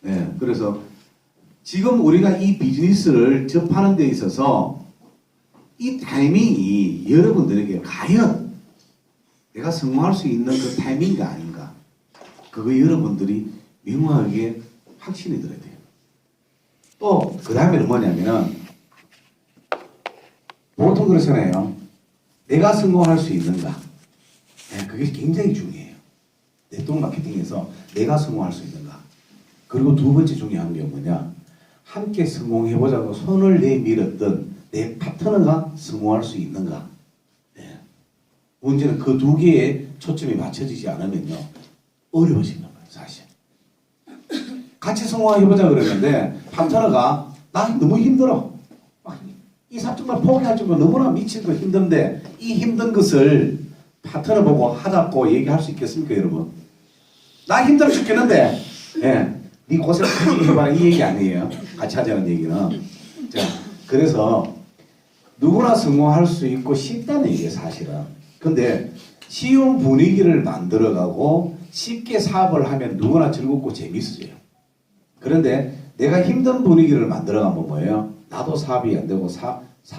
네, 그래서 지금 우리가 이 비즈니스를 접하는 데 있어서 이 타이밍이 여러분들에게 과연 내가 성공할 수 있는 그 타이밍이 아닌가. 그거 여러분들이 명확하게 확신이 들어야 돼요. 또 그 다음에는 뭐냐면은 보통 그렇잖아요. 내가 성공할 수 있는가. 네, 그게 굉장히 중요해요. 네트워크 마케팅에서 내가 성공할 수 있는가. 그리고 두 번째 중요한 게 뭐냐. 함께 성공해보자고 손을 내밀었던 내 파트너가 성공할 수 있는가. 네. 문제는 그 두 개에 초점이 맞춰지지 않으면요. 어려워지는 거예요, 사실. 같이 성공해보자 그랬는데 파트너가 나 너무 힘들어. 이 사업 정말 포기할 정도로 너무나 미친 거 힘든데 이 힘든 것을 파트너 보고 하자고 얘기할 수 있겠습니까, 여러분? 나 힘들어 죽겠는데, 예, 네 고생 크게 해봐라 이 얘기 아니에요. 같이 하자는 얘기는. 자, 그래서 누구나 성공할 수 있고 쉽다는 얘기예요, 사실은. 근데 쉬운 분위기를 만들어가고 쉽게 사업을 하면 누구나 즐겁고 재밌어져요. 그런데 내가 힘든 분위기를 만들어가면 뭐예요? 나도 사업이 안 되고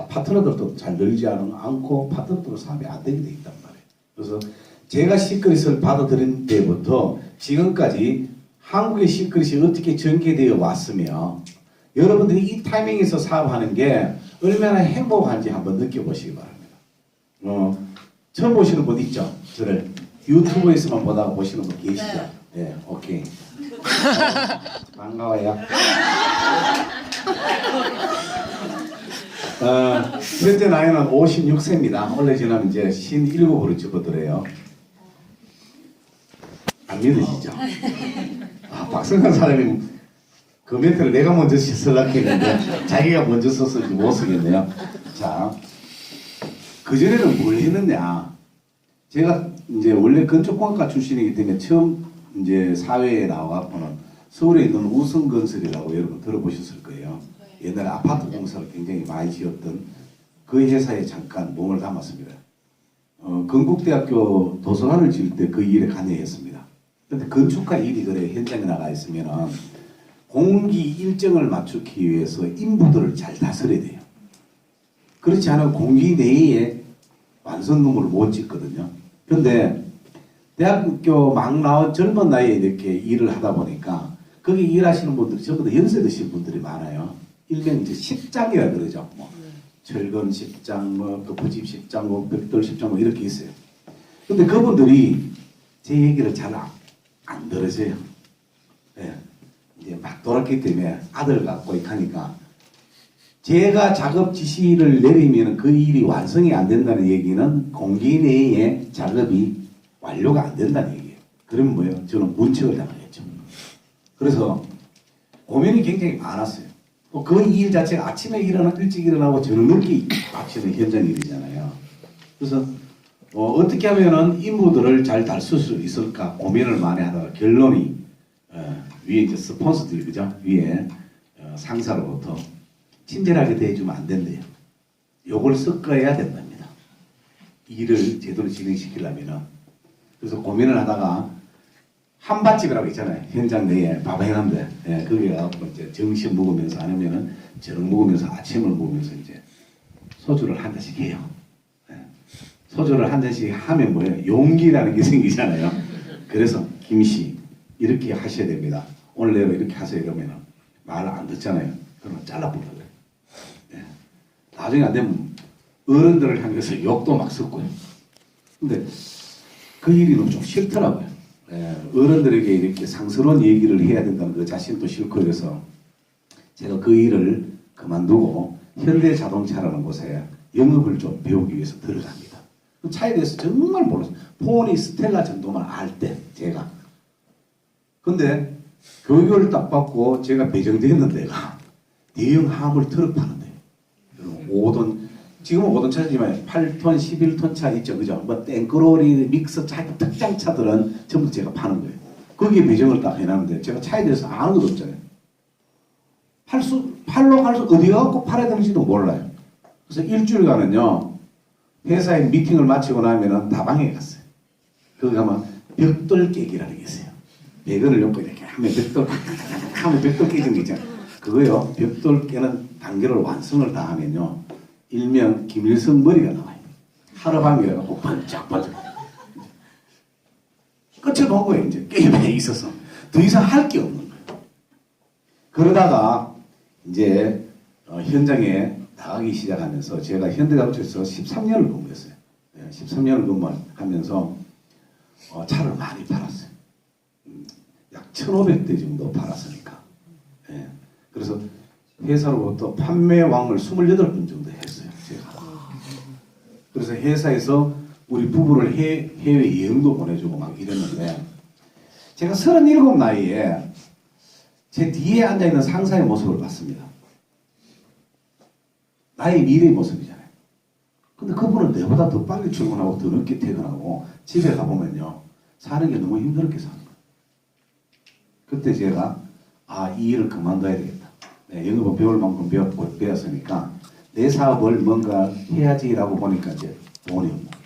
파트너들도 잘 늘지 않고 파트너들도 사업이 안 되게 돼 있단 말이에요. 그래서 제가 시크릿을 받아들인 때부터 지금까지 한국의 시크릿이 어떻게 전개되어 왔으며 여러분들이 이 타이밍에서 사업하는 게 얼마나 행복한지 한번 느껴보시기 바랍니다. 처음 보시는 분 있죠? 저를 유튜브에서만 보다가 보시는 분 계시죠? 네, 오케이. 반가워요. 현재 나이는 56세입니다. 원래 지나면 이제 57으로 접어들어요. 안 믿으시죠? 아, 박성환 사장님 그 멘트를 내가 먼저 쓰려고 했는데 자기가 먼저 썼을지 못 쓰겠네요. 자, 그전에는 뭘 했느냐. 제가 이제 원래 건축공학과 출신이기 때문에 처음 이제 사회에 나와갖고는 서울에 있는 우성건설이라고 여러분 들어보셨을 거예요. 옛날에 아파트 공사를 굉장히 많이 지었던 그 회사에 잠깐 몸을 담았습니다. 건국대학교 도서관을 지을 때 그 일에 관여했습니다. 근데 건축가 일이 그래 현장에 나가 있으면은 공기 일정을 맞추기 위해서 인부들을 잘 다스려야 돼요. 그렇지 않으면 공기 내에 완성금을 못 짓거든요. 근데 대학교 막 나온 젊은 나이에 이렇게 일을 하다 보니까 거기 일하시는 분들이 전부 다 연세 드신 분들이 많아요. 일명 이제 십장이라 그러죠. 뭐 철근 십장, 뭐 부집 십장, 뭐 벽돌 십장 뭐 이렇게 있어요. 근데 그분들이 제 얘기를 잘 안 들으세요. 네. 이제 막 돌았기 때문에 아들 갖고 하니까 제가 작업 지시를 내리면 그 일이 완성이 안 된다는 얘기는 공기 내에 작업이 완료가 안 된다는 얘기예요. 그러면 뭐예요? 저는 문책을 당하겠죠. 그래서 고민이 굉장히 많았어요. 또 그 일 자체가 아침에 일찍 일어나고 저녁 늦게 마치는 현장 일이잖아요. 그래서 어떻게 하면은 인부들을 잘 다룰 수 있을까 고민을 많이 하다가 결론이 위에 이제 스폰서들이 그죠? 위에 상사로부터 친절하게 대해주면 안 된대요. 요걸 섞어야 된답니다. 일을 제대로 진행시키려면은. 그래서 고민을 하다가 한밭집이라고 있잖아요. 현장 내에 밥 해놨는데, 예, 거기에 가서 이제 점심 먹으면서 아니면은 저녁 먹으면서 아침을 먹으면서 이제 소주를 한 잔씩 해요. 예. 소주를 한 잔씩 하면 뭐예요? 용기라는 게 생기잖아요. 그래서 김씨 이렇게 하셔야 됩니다. 오늘 내로 이렇게 하세요 이러면은 말 안 듣잖아요. 그러면 잘라버려요. 예. 나중에 안 되면 어른들을 향해서 욕도 막 섞고요. 근데 그 일이 너무 좀 싫더라고요. 예, 어른들에게 이렇게 상스러운 얘기를 해야 된다는 그 자신도 싫고 그래서 제가 그 일을 그만두고 현대자동차라는 곳에 영업을 좀 배우기 위해서 들어갑니다. 그 차에 대해서 정말 몰랐어요. 폰이 스텔라 정도만 알 때 제가. 근데 교육을 딱 받고 제가 배정되어 있는 데가 대형 화물 트럭 파는 데예요. 5톤 지금은 5톤 차지만 8톤, 11톤 차 있죠. 그죠? 뭐 땡그로리, 믹서 차, 특장 차들은 전부 제가 파는 거예요. 거기에 배정을 딱 해놨는데 제가 차에 대해서 아는 것도 없잖아요. 팔로 갈 수 어디 가고 팔아야 되는지도 몰라요. 그래서 일주일간은요. 회사에 미팅을 마치고 나면은 다방에 갔어요. 거기 가면 벽돌 깨기라는 게 있어요. 배근을 엮고 이렇게 하면 벽돌 하면 벽돌 깨지는 게 있잖아요. 그거요. 벽돌 깨는 단계를 완성을 다 하면요. 일명 김일성 머리가 나와요. 하루밤이 해갖고 반짝반짝. 끝을 본 거예요. 이제 게임에 있어서. 더 이상 할 게 없는 거예요. 그러다가 이제 현장에 나가기 시작하면서 제가 현대자동차에서 13년을 근무했어요. 13년을 근무하면서 차를 많이 팔았어요. 약 1,500대 정도 팔았으니까. 예. 그래서 회사로부터 판매왕을 28분 정도 했어요. 제가. 그래서 회사에서 우리 부부를 해외 여행도 보내주고 막 이랬는데 제가 37 나이에 제 뒤에 앉아있는 상사의 모습을 봤습니다. 나의 미래의 모습이잖아요. 근데 그분은 내보다 더 빨리 출근하고 더 늦게 퇴근하고 집에 가보면요. 사는 게 너무 힘들게 사는 거예요. 그때 제가 이 일을 그만둬야 되겠다. 영업은 배울 만큼 배웠으니까 내 사업을 뭔가 해야지라고 보니까 이제 돈이 없는 거예요.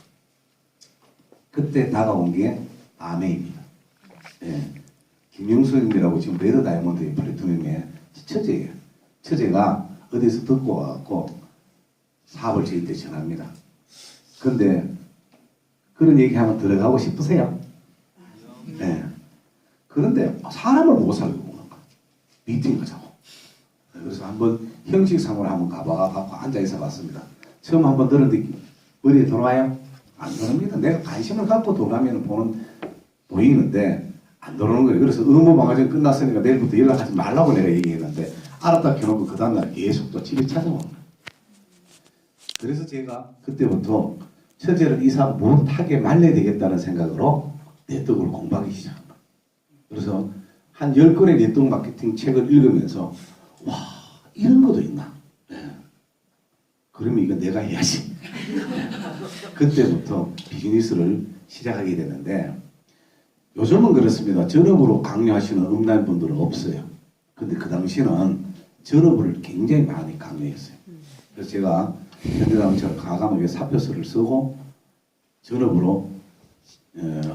그때 다가온 게 아메입니다. 김영수님이라고 지금 레드 다이아몬드 플래티넘의 처제예요. 처제가 어디서 듣고 와갖고 사업을 저희한테 전합니다. 근데 그런 얘기하면 들어가고 싶으세요? 네. 그런데 사람을 못 살리고 오는 거야. 미팅 가자고. 그래서 한번 형식상으로 한번 가봐갖고 앉아있어 봤습니다. 처음 한번 들었는데 머리에 들어와요? 안 들어옵니다. 내가 관심을 갖고 들어가면 보이는데 안 들어오는 거예요. 그래서 의무방어전 끝났으니까 내일부터 연락하지 말라고 내가 얘기했는데 알았다 켜놓고 그 다음날 계속 또 집에 찾아오는 거예요. 그래서 제가 그때부터 처제를 이 사업 못하게 말려야 되겠다는 생각으로 네트워크를 공부하기 시작한 거예요. 그래서 한 10권의 네트워크 마케팅 책을 읽으면서 와 이런 것도 있나? 그러면 이거 내가 해야지. 그때부터 비즈니스를 시작하게 되는데 요즘은 그렇습니다. 전업으로 강요하시는 음란분들은 없어요. 근데 그 당시는 전업을 굉장히 많이 강요했어요. 그래서 제가 현대자동차를 과감하게 사표서를 쓰고 전업으로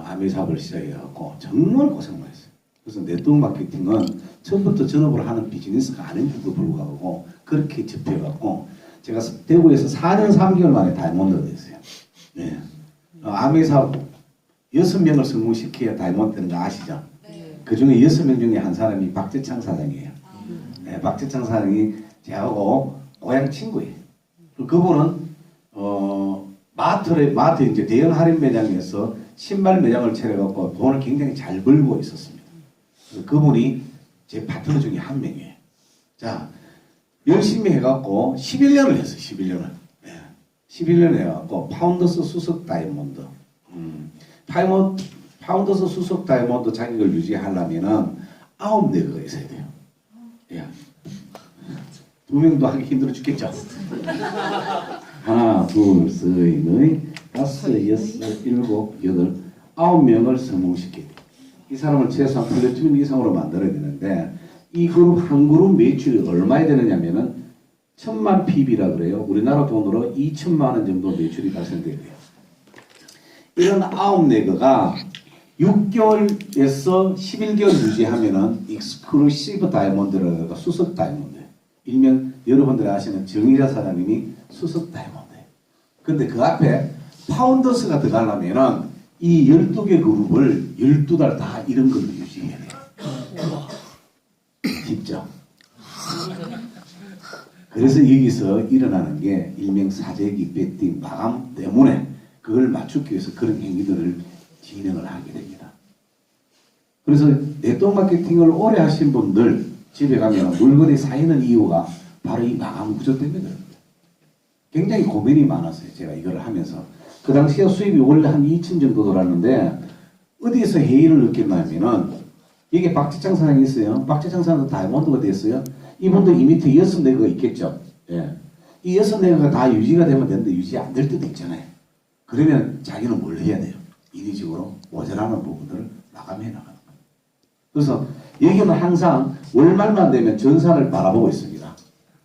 아메 사업을 시작해갖고 정말 고생을 했어요. 그래서 네트워크 마케팅은 처음부터 전업으로 하는 비즈니스가 아닌데도 불구하고 그렇게 접해갖고 제가 대구에서 4년 3개월 만에 다이아몬드가 됐어요. 네. 아메 사업 6명을 성공시켜야 다이아몬드 되는 거 아시죠? 네. 그 중에 6명 중에 한 사람이 박재창 사장이에요. 네, 박재창 사장이 저하고 고향 친구예요. 그분은 마트 이제 대형 할인 매장에서 신발 매장을 차려갖고 돈을 굉장히 잘 벌고 있었습니다. 그래서 그분이 제 파트너 중에 한 명이에요. 자, 열심히 해갖고 11년을 했어요. 11년을. 네. 11년 해갖고 파운더스 수석 다이아몬드. 파운더스 수석 다이아몬드 자격을 유지하려면은 9네거가 있어야 돼요. 예. 2명도 하기 힘들어 죽겠죠. 하나, 둘, 셋, 넷, 다섯, 여섯, 일곱, 여덟, 9명을 성공시켜야 돼요. 이 사람을 최소한 플래티넘 이상으로 만들어야 되는데 이 그룹 한 그룹 매출이 얼마에 되느냐면은 1,000만 PB라 그래요. 우리나라 돈으로 2천만 원 정도 매출이 발생돼요. 이런 9네거가 6개월에서 11개월 유지하면은 익스클루시브 다이아몬드라고 수석 다이아몬드. 일명 여러분들이 아시는 정의자 사장님이 수석 다이아몬드예요. 근데 그 앞에 파운더스가 들어가려면은 이 12개 그룹을 12달 다 이런 걸로 유지해야 돼요. 쉽죠? 그래서 여기서 일어나는 게 일명 사재기, 배팅, 마감 때문에 그걸 맞추기 위해서 그런 행위들을 진행을 하게 됩니다. 그래서 네트워크 마케팅을 오래 하신 분들 집에 가면 물건이 쌓이는 이유가 바로 이 마감 구조 때문에 그런 거예요. 굉장히 고민이 많았어요. 제가 이걸 하면서. 그 당시에 수입이 원래 한 2천 정도 돌았는데 어디에서 회의를 느꼈냐면은 여기 박재창 사장이 있어요. 박재창 사장도 다이아몬드가 됐어요. 이분도 이 밑에 6네거가 있겠죠. 예. 이 6네거가 다 유지가 되면 되는데 유지 안 될 때도 있잖아요. 그러면 자기는 뭘 해야 돼요? 인위적으로 모자라는 부분들을 마감해 나가는 거예요. 그래서 여기는 항상 월말만 되면 전산을 바라보고 있습니다.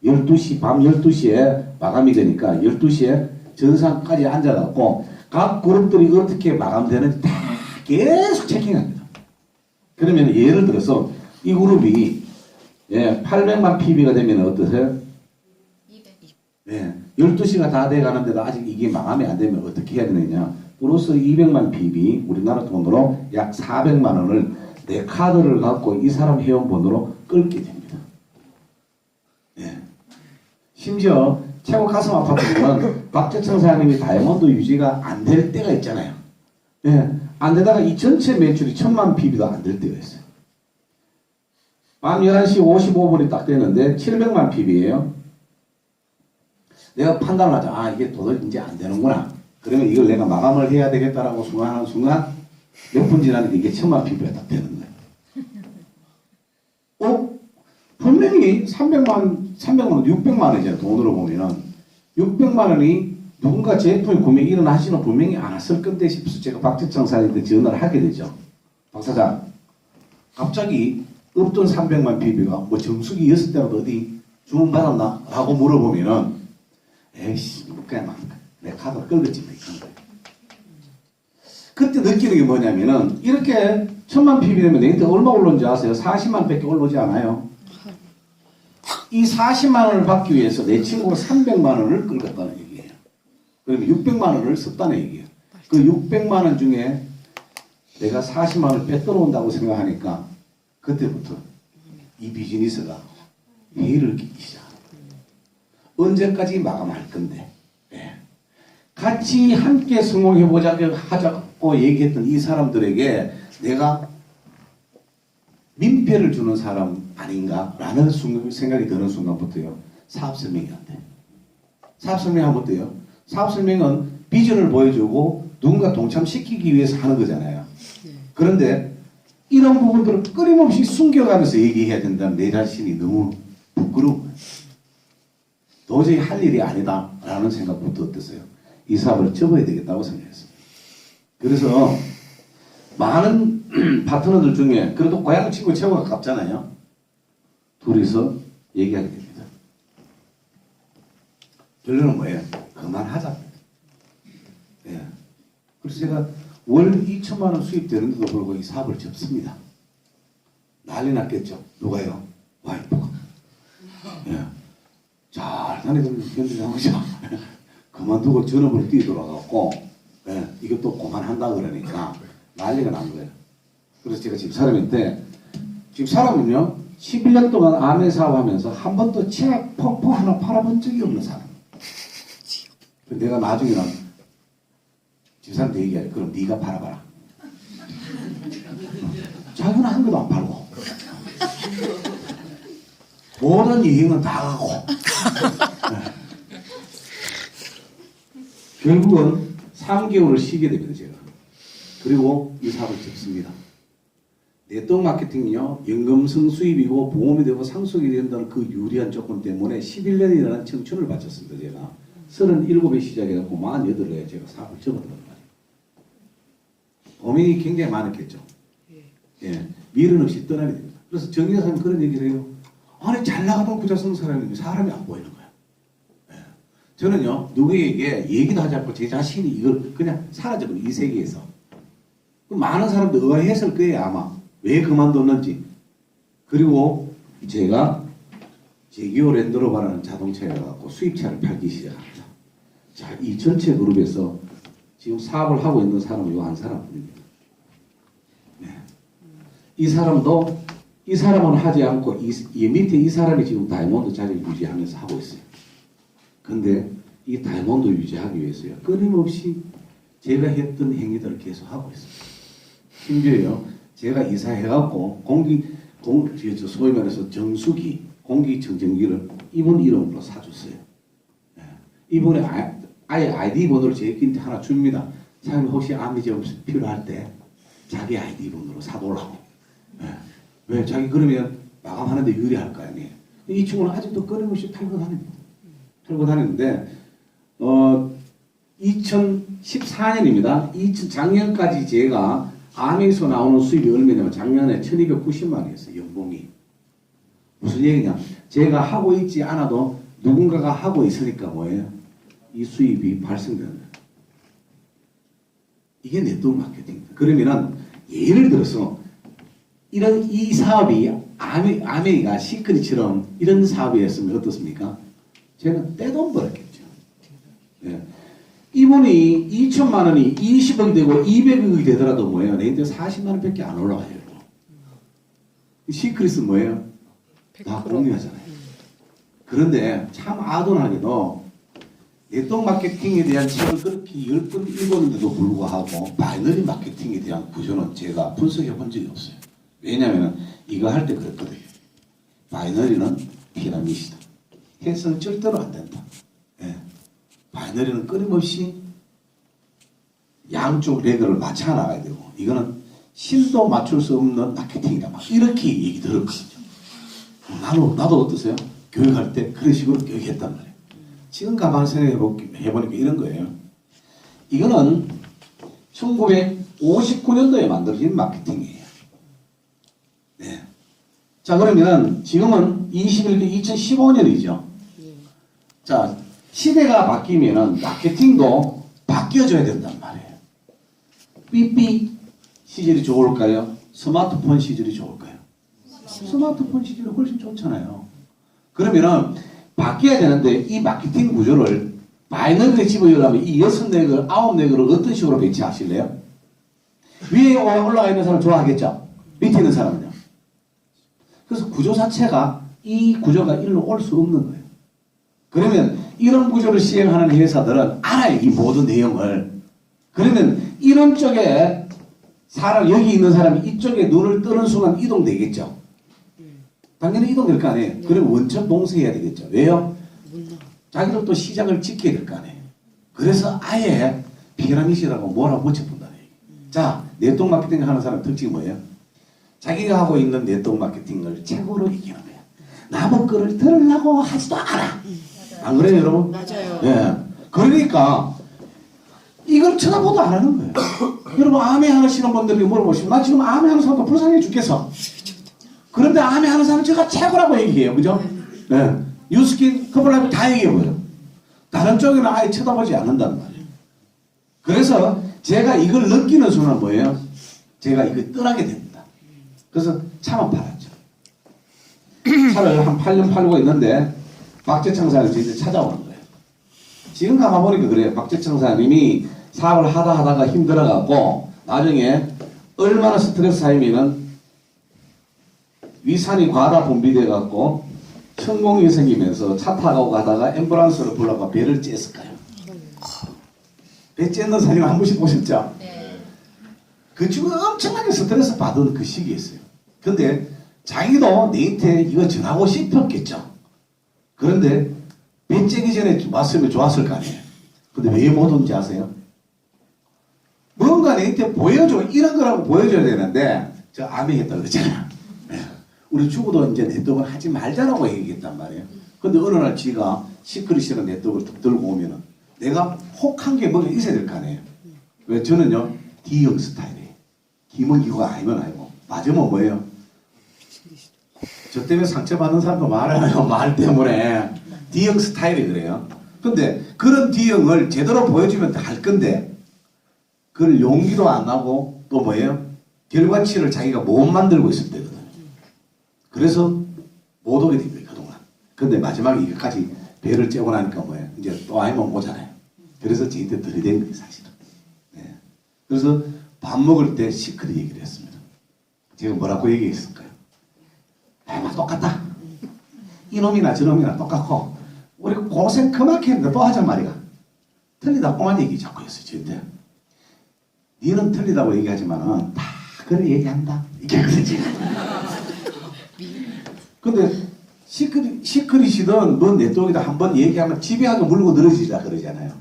12시, 밤 12시에 마감이 되니까 12시에 전산까지 앉아갖고 각 그룹들이 어떻게 마감되는지 다 계속 체킹합니다. 그러면 예를 들어서 이 그룹이 800만 PB가 되면 어떠세요? 12시가 다 돼 가는데도 아직 이게 마감이 안 되면 어떻게 해야 되느냐? 플러스 200만 PB, 우리나라 돈으로 약 400만 원을 내 카드를 갖고 이 사람 회원번호로 끌게 됩니다. 심지어 최고 가슴 아팠던 박재청 사장님이 다이아몬드 유지가 안 될 때가 있잖아요. 안 되다가 이 전체 매출이 1000만 PB도 안 될 때가 있어요. 밤 11시 55분이 딱 되는데 700만 PB예요. 내가 판단을 하자. 이게 도저히 이제 안 되는구나. 그러면 이걸 내가 마감을 해야 되겠다라고 순간 몇 분 지나는데 이게 1000만 PB가 딱 되는 거예요. 분명히 300만 원, 600만 원이잖아요. 돈으로 보면은. 600만 원이 누군가 제품의 구매가 일어나시는 분명히 안 왔을 건데 싶어서 제가 박재청 사장님한테 전화를 하게 되죠. 박 사장, 갑자기 없던 300만 PB가 뭐 정수기 6대라도 어디 주문받았나? 라고 물어보면은 에이씨, 그냥 내 카드 끌겠지. 이런 거예요. 그때 느끼는 게 뭐냐면은 이렇게 1000만 PB 되면 내한테 얼마 올라온지 아세요? 40만 밖에 올라오지 않아요. 이 40만 원을 받기 위해서 내 친구가 300만 원을 끌었다는 얘기예요. 그러면 600만 원을 썼다는 얘기예요. 그 600만 원 중에 내가 40만 원을 빼들어온다고 생각하니까 그때부터 이 비즈니스가 회의를 끼기 시작합니다. 언제까지 마감할 건데 같이 함께 하자고 얘기했던 이 사람들에게 내가 민폐를 주는 사람 아닌가라는 생각이 드는 순간부터요. 사업설명이 안 돼. 사업설명하면 어때요? 사업설명은 비전을 보여주고 누군가 동참시키기 위해서 하는 거잖아요. 그런데 이런 부분들을 끊임없이 숨겨가면서 얘기해야 된다는 내 자신이 너무 부끄러운 거예요. 도저히 할 일이 아니다라는 생각부터 어땠어요? 이 사업을 접어야 되겠다고 생각했습니다. 그래서 많은 파트너들 중에 그래도 고향 친구 최고가 가깝잖아요. 둘이서 얘기하게 됩니다. 결론은 뭐예요? 그만하자. 그래서 제가 월 2천만 원 수입되는데도 불구하고 이 사업을 접습니다. 난리 났겠죠. 누가요? 와이프가. 잘 다니던 견디장이죠. 그만두고 전업으로 뛰어들어가고 이것도 그만한다 그러니까 난리가 난 거예요. 그래서 제가 집사람한테 집사람은요 11년 동안 아내 사업하면서 한 번도 치약 펌프 하나 팔아본 적이 없는 사람. 내가 나중에는 집사람한테 얘기해. 그럼 네가 팔아봐라. 자기는 한 개도 안 팔고 모든 여행은 다 가고 결국은 3개월을 쉬게 됩니다. 제가. 그리고 이 사업을 접습니다. 네트워크 마케팅은요 연금성 수입이고 보험이 되고 상속이 된다는 그 유리한 조건 때문에 11년이라는 청춘을 바쳤습니다. 제가 37에 시작해갖고 48에 제가 사업을 접었단 말이에요. 고민이 굉장히 많았겠죠. 미련 없이 떠나게 됩니다. 그래서 정 여사님 그런 얘기를 해요. 아니 잘 나가던 부자성 사람이 사람이 안 보이는 거예요. 저는요 누구에게 얘기도 하지 않고 제 자신이 이걸 그냥 사라져버린 이 세계에서 많은 사람들 의아했을 거예요 아마 왜 그만뒀는지. 그리고 제가 제기어 랜드로버라는 자동차에 갖고 수입차를 팔기 시작합니다. 자, 이 전체 그룹에서 지금 사업을 하고 있는 사람은 이 한 사람뿐입니다. 이 사람도 이 사람은 하지 않고 이 밑에 이 사람이 지금 다이아몬드 자리를 유지하면서 하고 있어요. 근데 이 다이아몬드 유지하기 위해서요 끊임없이 제가 했던 행위들을 계속 하고 있습니다. 심지어요 제가 이사해갖고 소위 말해서 정수기 공기청정기를 이분 이름으로 사줬어요. 이분의 아예 아이디 번호를 제끼한테 하나 줍니다. 사장님 혹시 아미점 필요할 때 자기 아이디 번호로 사달라고. 왜? 자기 그러면 마감하는데 유리할 거 아니에요. 이 친구는 아직도 끊임없이 털고 다닙니다. 털고 다니는데 2014년입니다. 작년까지 제가 암에서 나오는 수입이 얼마냐면 작년에 1290만 원이었어요. 연봉이. 무슨 얘기냐. 제가 하고 있지 않아도 누군가가 하고 있으니까 뭐예요? 이 수입이 발생되는 거예요. 이게 네트워크 마케팅입니다. 그러면은 예를 들어서 이 사업이 아메이가 시크릿처럼 이런 사업이었으면 어떻습니까? 쟤는 떼돈 벌었겠죠. 예. 이분이 2천만 원이 20억이 되고 200억이 되더라도 뭐예요? 내한테 40만 원밖에 안 올라가요. 시크릿은 뭐예요? 다 공유하잖아요. 그런데 참 아둔하게도 네트워크 마케팅에 대한 책을 그렇게 10번 읽었는데도 불구하고 바이너리 마케팅에 대한 구조는 제가 분석해 본 적이 없어요. 왜냐하면 이거 할 때 그랬거든요. 바이너리는 피라미드다. 해서는 절대로 안 된다. 예. 바이너리는 끊임없이 양쪽 레그를 맞춰 나가야 되고 이거는 신도 맞출 수 없는 마케팅이다. 막 이렇게 얘기 들었거든요. 나도 어떠세요? 교육할 때 그런 식으로 교육했단 말이에요. 지금 가만히 생각해보니까 이런 거예요. 이거는 1959년도에 만들어진 마케팅이에요. 네. 자, 그러면 지금은 21년 2015년이죠. 자, 시대가 바뀌면은 마케팅도 바뀌어줘야 된단 말이에요. 삐삐 시절이 좋을까요? 스마트폰 시절이 좋을까요? 스마트폰 시절이 훨씬 좋잖아요. 그러면은 바뀌어야 되는데 이 마케팅 구조를 바이너리에 집어넣으려면 이 6넥을 9넥을 어떤 식으로 배치하실래요? 위에 올라가 있는 사람 좋아하겠죠? 밑에 있는 사람은요? 그래서 구조 자체가 이 구조가 일로 올 수 없는 거예요. 그러면 이런 구조를 시행하는 회사들은 알아요. 이 모든 내용을. 그러면 이런 쪽에 여기 있는 사람이 이쪽에 눈을 뜨는 순간 이동되겠죠? 당연히 이동될 거 아니에요. 그럼 원천 봉쇄해야 되겠죠. 왜요? 자기들도 시장을 지켜야 될 거 아니에요. 그래서 아예 피라미드라고 뭐라고 붙여본다는 얘기예요. 자, 네트워크 마케팅 하는 사람 특징이 뭐예요? 자기가 하고 있는 네트워크 마케팅을 최고로 이기는 거예요. 남의 거를 들으려고 하지도 않아. 안 그래요, 여러분? 맞아요. 예. 그러니까 이걸 쳐다보도 안 하는 거예요. 여러분, 암에 하시는 분들에게 물어보시면 나 지금 암에 하는 사람도 불쌍해 죽겠어. 그런데 암에 하는 사람은 제가 최고라고 얘기해요. 그죠? 네. 뉴스킨, 커플라이프 다 얘기해보여요. 다른 쪽에는 아예 쳐다보지 않는단 말이에요. 그래서 제가 이걸 느끼는 순간 뭐예요? 제가 이걸 떠나게 됩니다. 그래서 차만 팔았죠. 차를 한 8년 팔고 있는데 박재창 사장이 이제 찾아오는 거예요. 지금 가만보니까 그래요. 박재창 사장님이 사업을 하다가 힘들어갖고 나중에 얼마나 스트레스 쌓이면은 위산이 과다 분비돼갖고 천공이 생기면서 차 타고 가다가 앰뷸런스를 불러가 배를 쬐었을까요? 배 쬐는 사진 한 번씩 보셨죠? 네. 그 친구 엄청나게 스트레스 받은 그 시기였어요. 근데 자기도 내한테 이거 전하고 싶었겠죠. 그런데 배 쬐기 전에 왔으면 좋았을 거 아니에요. 근데 왜 못 온지 아세요? 뭔가 내한테 보여줘. 이런 거라고 보여줘야 되는데 저 암이 했다 그러잖아. 우리 죽어도 이제 네트워크를 하지 말자라고 얘기했단 말이에요. 근데 어느 날 지가 시크릿이라는 네트워크를 툭 들고 오면은 내가 혹한 게 뭐가 있어야 될 거 아니에요. 왜 저는요 D형 스타일이에요. 김은기가 아니면 아니고 맞으면 뭐예요? 저 때문에 상처받는 사람도 많아요. 말 때문에. D형 스타일이 그래요. 근데 그런 D형을 제대로 보여주면 할 건데 그걸 용기도 안 나고 또 뭐예요? 결과치를 자기가 못 만들고 있을 때거든요. 그래서 못 오게 된 거예요, 그동안. 근데 마지막에 이거까지 배를 째고 나니까 뭐예요? 이제 또 아니면 오잖아요. 그래서 저한테 들이댄 거예요, 사실은. 네. 그래서 밥 먹을 때 시크릿 얘기를 했습니다. 제가 뭐라고 얘기했을까요? 막 똑같다. 이놈이나 저놈이나 똑같고 우리 고생 그만큼 했는데 또 하자 말이야. 틀리다 꼬만 얘기 자꾸 했어요, 저한테. 니는 틀리다고 얘기하지만은 다 그래 얘기한다. 이렇게 그러지. 근데 시크릿이든 뭔 네트워크이든 한번 얘기하면 집요하게 물고 늘어지자 그러잖아요.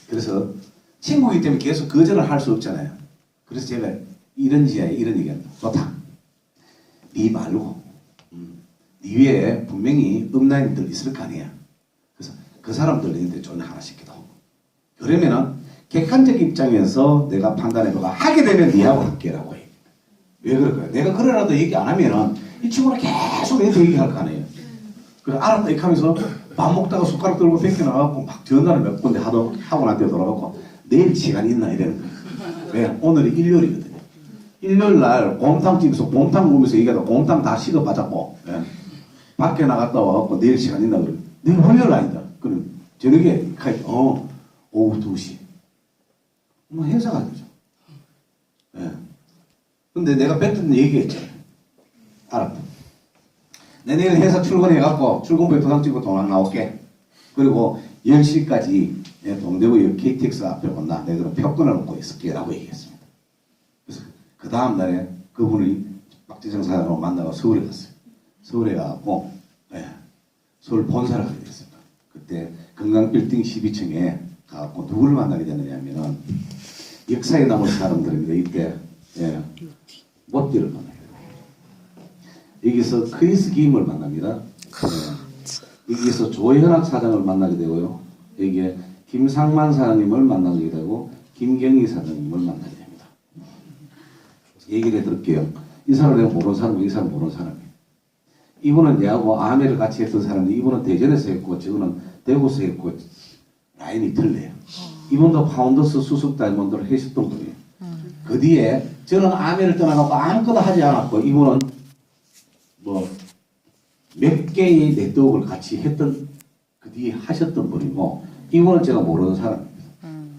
그래서 친구이기 때문에 계속 거절을 할 수 없잖아요. 그래서 제가 이런 얘기합니다. 좋다. 네 말고 네 위에 분명히 업라인들 있을 거 아니야. 그래서 그 사람들한테 좀 하나씩 기도. 그러면은 객관적 입장에서 내가 판단해보고 하게 되면 니하고 할게라고 해. 왜 그럴까요? 내가 그래라도 얘기 안 하면은 이 친구는 계속 내한테 얘기할 거 아니에요. 그래서 알았다 이렇게 하면서 밥 먹다가 숟가락 들고 뺏겨 나가고 막 전화를 몇 군데 하고 나한테 돌아가고 내일 시간 있나 이러는 거예요. 왜? 오늘이 일요일이거든요. 일요일 날 곰탕집에서 곰탕 먹으면서 얘기하다 곰탕 다 식어 빠졌고, 예. 밖에 나갔다 와갖고 내일 시간 있나 그래. 내일 월요일 아니다. 그럼 저녁에 오후 2시. 뭐 행사가 되죠. 예. 근데 내가 뱉은 얘기했잖아요. 알았다. 내 내일 회사 출근해갖고 출근부에 도장 찍고 도장 나올게. 그리고 10시까지 동대구역 KTX 앞에 온나 내가 그럼 표권을 놓고 있을게 라고 얘기했습니다. 그래서 그 다음날에 그분이 박재정 사장으로 만나고 서울에 갔어요. 서울에 가고 서울 본사를 가게 됐습니다. 그때 건강빌딩 12층에 가고 누구를 만나게 되느냐면은 역사에 남은 사람들입니다. 이때 모띠를 만나게 돼요. 여기서 크리스 김을 만납니다. 여기서 조현학 사장을 만나게 되고요. 여기에 김상만 사장님을 만나게 되고 김경희 사장님을 만나게 됩니다. 얘기를 해드릴게요. 이 사람을 내가 모르는 사람이고 이 사람 모르는 사람이에요. 이분은 내하고 아메를 같이 했던 사람인데 이분은 대전에서 했고 저거는 대구에서 했고 라인이 틀려요. 이분도 파운더스 수석 다이몬드를 하셨던 분이에요. 그 뒤에 저는 아메를 떠나가고 아무것도 하지 않았고 이분은 뭐 몇 개의 네트워크를 같이 했던 그 뒤에 하셨던 분이고 이분은 제가 모르는 사람입니다.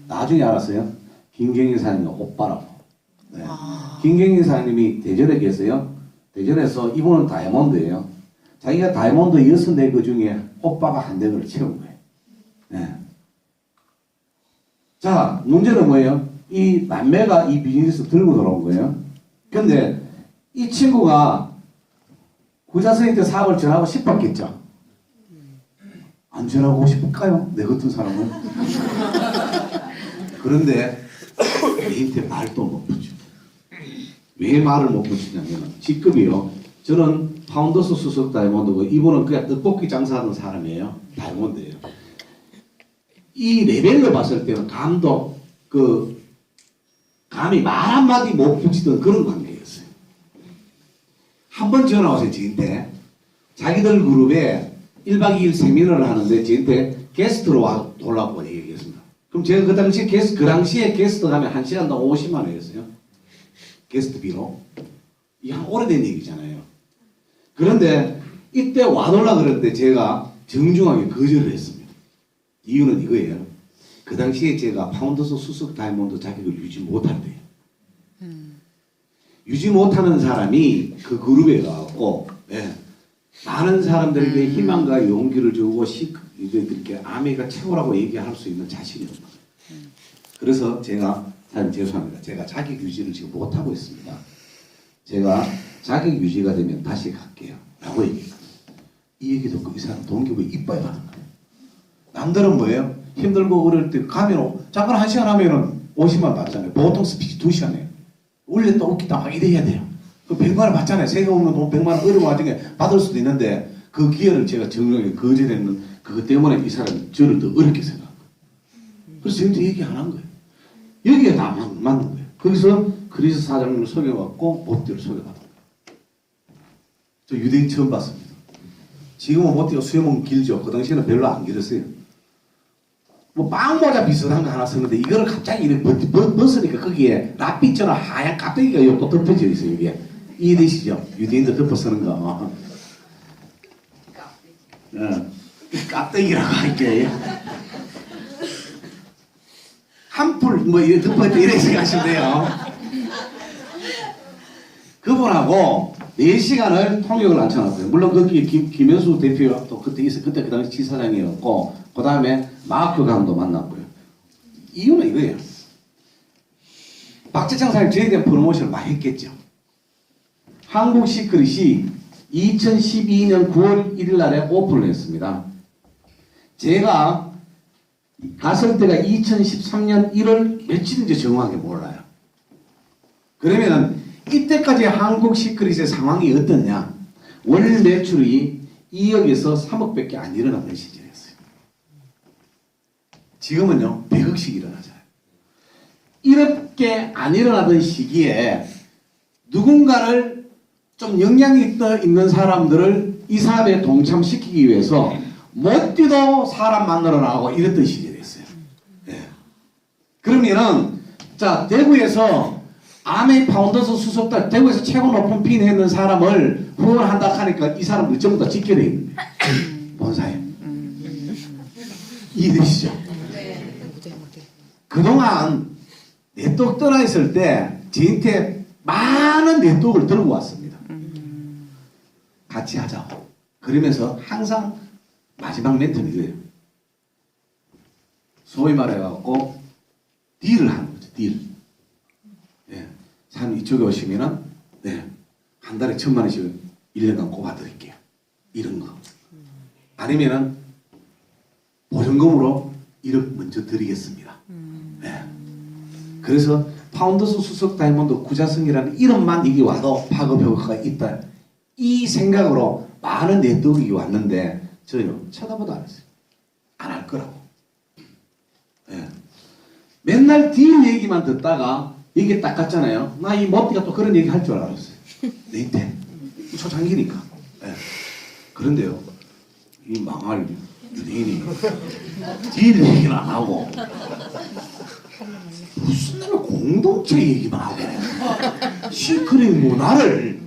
나중에 알았어요. 김경희 사장님 오빠라고. 네. 김경희 사장님이 대전에 계세요. 대전에서 이분은 다이아몬드예요. 자기가 다이아몬드 64그 중에 오빠가 한 대를 채운 거예요. 네. 자, 문제는 뭐예요? 이 남매가 이 비즈니스 들고 들어온 거예요. 근데 이 친구가 구자 선생님한테 사업을 전하고 싶었겠죠? 안 전하고 싶을까요? 내 같은 사람은? 그런데 얘한테 말도 못 붙여. 왜 말을 못 붙이냐면 직급이요. 저는 파운더스 수석 다이아몬드고 이분은 그냥 떡볶이 장사하는 사람이에요. 다이아몬드예요. 이 레벨로 봤을 때는 감히 말 한마디 못 붙이던 그런 관계였어요. 한 번 전화 와서 저한테 자기들 그룹에 1박 2일 세미나를 하는데 저한테 게스트로 와 돌라고 얘기했습니다. 그럼 제가 그 당시에 게스트 가면 1시간당 50만 원이었어요. 게스트비로. 이게 한 오래된 얘기잖아요. 그런데 이때 와달라 그랬는데 제가 정중하게 거절을 했습니다. 이유는 이거예요. 그 당시에 제가 파운더스 수석 다이아몬드 자격을 유지 못한대요. 유지 못하는 사람이 그 그룹에 가고 많은 사람들에게 희망과 용기를 주고 이렇게 아메가 최고라고 얘기할 수 있는 자신이 없는 거예요. 그래서 제가 사장님 죄송합니다. 제가 자격 유지를 지금 못하고 있습니다. 제가 자격 유지가 되면 다시 갈게요. 라고 얘기했거든요. 이 얘기 듣고 이 사람 동기부여 이뻐야 하는 거예요. 남들은 뭐예요? 힘들고 어릴 때 가면 잠깐 1시간 하면은 50만 원 받잖아요. 보통 스피치 2시간이에요. 올렸다 웃기다 막 이래야 돼요. 그 100만 원 받잖아요. 세금 없는 돈 100만 원 어려운 와중에 받을 수도 있는데 그 기회를 제가 정중하게 거절했는 그것 때문에 이 사람이 저를 더 어렵게 생각한 거예요. 그래서 저한테 얘기 안 한 거예요. 여기에 다 맞는 거예요. 거기서 크리스 사장님을 소개받고 모띠를 소개받은 거예요. 저 유대인 처음 봤습니다. 지금은 모띠가 수염은 길죠. 그 당시에는 별로 안 길었어요. 뭐 빵모자 비슷한 거 하나 썼는데 이거를 갑자기 이렇게 벗으니까 거기에 랏빛처럼 하얀 깍두기가 또 덮어져 있어요. 이게 이해되시죠? 유대인들 덮어 쓰는 거. 깍두기라고 할게요. 한풀 뭐 이렇게 덮어져 이렇게 생각하시면 돼요. 그분하고 4시간을 통역을 앉혀놨어요. 물론 거기 김현수 대표가 또 그때 그 당시 지사장이었고 그 다음에 마크 감도 만났고요. 이유는 이거예요. 박재창 사장님 저에 대한 프로모션을 많이 했겠죠. 한국 시크릿이 2012년 9월 1일 날에 오픈을 했습니다. 제가 갔을 때가 2013년 1월 며칠인지 정확하게 몰라요. 그러면은 이때까지 한국 시크릿의 상황이 어떻냐? 월 매출이 2억에서 3억밖에 안 일어나던 시절이었어요. 지금은요 100억씩 일어나잖아요. 이렇게 안 일어나던 시기에 누군가를 좀 영향이 있는 사람들을 이 사업에 동참시키기 위해서 못 뛰도 사람 만나러 나가고 이랬던 시절이었어요. 그러면은 자 대구에서 아메이 파운더스 수석단 대구에서 최고 높은 핀 했는 사람을 후원한다 하니까 이 사람들 전부 다 지켜내 있는데 본사에 이해되시죠? 그동안 네트워크 떠나 있을 때 저한테 많은 네트워크를 들고 왔습니다. 같이 하자고. 그러면서 항상 마지막 멘트는 이거예요. 소위 말해갖고 딜을 하는 거죠. 딜. 네. 사람 이쪽에 오시면은 네. 한 달에 1,000만 원씩 1년간 꼽아드릴게요. 이런 거. 아니면은 보증금으로 1억 먼저 드리겠습니다. 네. 그래서 파운더스 수석 다이몬드 구자성이라는 이름만 이게 와도 파급 효과가 있다. 이 생각으로 많은 네트워크가 왔는데 저요 쳐다보도 안 했어요. 안 할 거라고. 네. 맨날 딜 얘기만 듣다가 이게 딱 같잖아요. 나 이 머피가 또 그런 얘기 할 줄 알았어요. 내 인태 초창기니까. 네. 그런데요. 이 망할 유대인이 딜 얘기는 안 하고 무슨 놈의 공동체 얘기만 하고 시크릿 문화를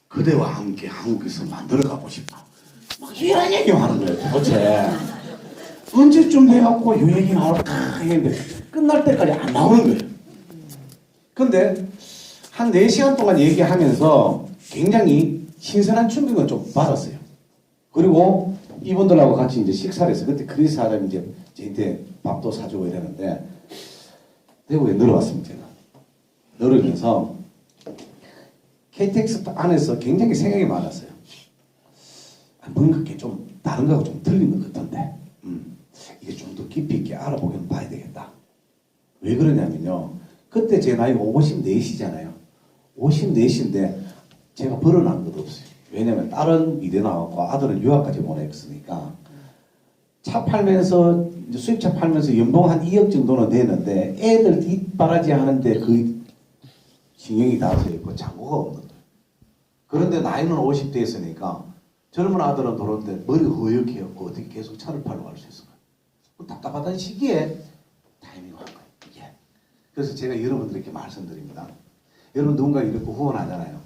그대와 함께 한국에서 만들어가고 싶다. 막 이런 얘기만 하는 거예요. 도대체 언제쯤 돼갖고 이 얘기 나올까 했는데 끝날 때까지 안 나오는 거예요. 근데 한 4시간 동안 얘기하면서 굉장히 신선한 충격을 좀 받았어요. 그리고 이분들하고 같이 이제 식사를 했어요. 그때 크리스 사람이 이제 저한테 밥도 사주고 이러는데 대구에 늘어왔습니다. 제가. 늘어오면서 KTX 안에서 굉장히 생각이 많았어요. 뭔가 이렇게 좀 다른 거하고 좀 틀린 것 같은데 이게 좀 더 깊이 있게 알아보긴 봐야 되겠다. 왜 그러냐면요. 그때 제 나이가 54시잖아요. 54시인데 제가 벌어난 것도 없어요. 왜냐면 딸은 미대 나왔고 아들은 유학까지 보냈으니까 차 팔면서 이제 수입차 팔면서 연봉 한 2억 정도는 되는데 애들 뒷바라지 하는데 그 신경이 다 서있고 잔고가 없는 거예요. 그런데 나이는 50대였으니까 젊은 아들은 돌아오는데 머리가 허옇게였고 어떻게 계속 차를 팔러 갈 수 있을까요? 답답하다는 시기에 타이밍을 한 거예요. 이게. 그래서 제가 여러분들에게 말씀드립니다. 여러분 누군가 이렇게 후원하잖아요.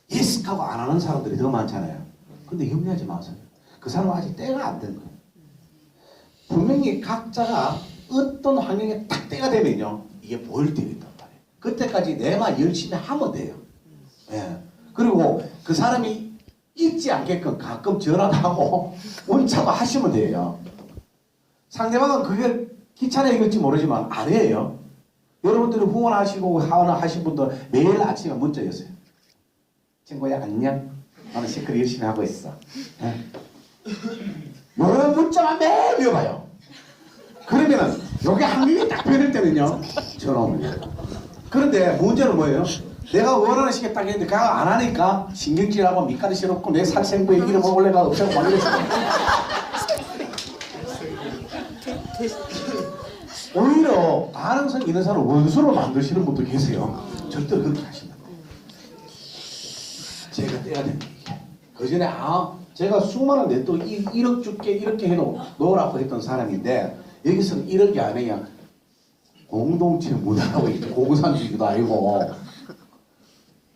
예스하고 안 하는 사람들이 더 많잖아요. 근데 염려하지 마세요. 그 사람은 아직 때가 안 된 거예요. 분명히 각자가 어떤 환경에 딱 때가 되면요. 이게 보일 때가 있단 말이에요. 그때까지 내만 열심히 하면 돼요. 예. 그리고 그 사람이 잊지 않게끔 가끔 전화도 하고 문자도 하시면 돼요. 상대방은 그게 귀찮아 이길지 모르지만 안 해요. 여러분들이 후원하시고 하신 분들 매일 아침에 문자였어요. 친구야 안녕. 나는 시크릿 열심히 하고 있어. 예. 요 문자만 매일 읽어봐요. 그러면은 여기 한국이 딱 변할 때는요 전화 옵니다. 그런데 문제는 뭐예요? 내가 원하는 시기에 딱 했는데 그가 안 하니까 신경질하고 밑가리 싫었고 내 살생부에 이름을 올려가 없애고 막 이랬어요. 오히려 가능성 있는 사람을 원수로 만드시는 분도 계세요. 절대 그렇게 하시면 안 돼요. 제가 떼야 됩니다. 그 전에 제가 수많은 또 1억 줄게 이렇게 해놓으라고 했던 사람인데 여기서는 1억이 아니야. 공동체 문화라고 고구산주기도 아니고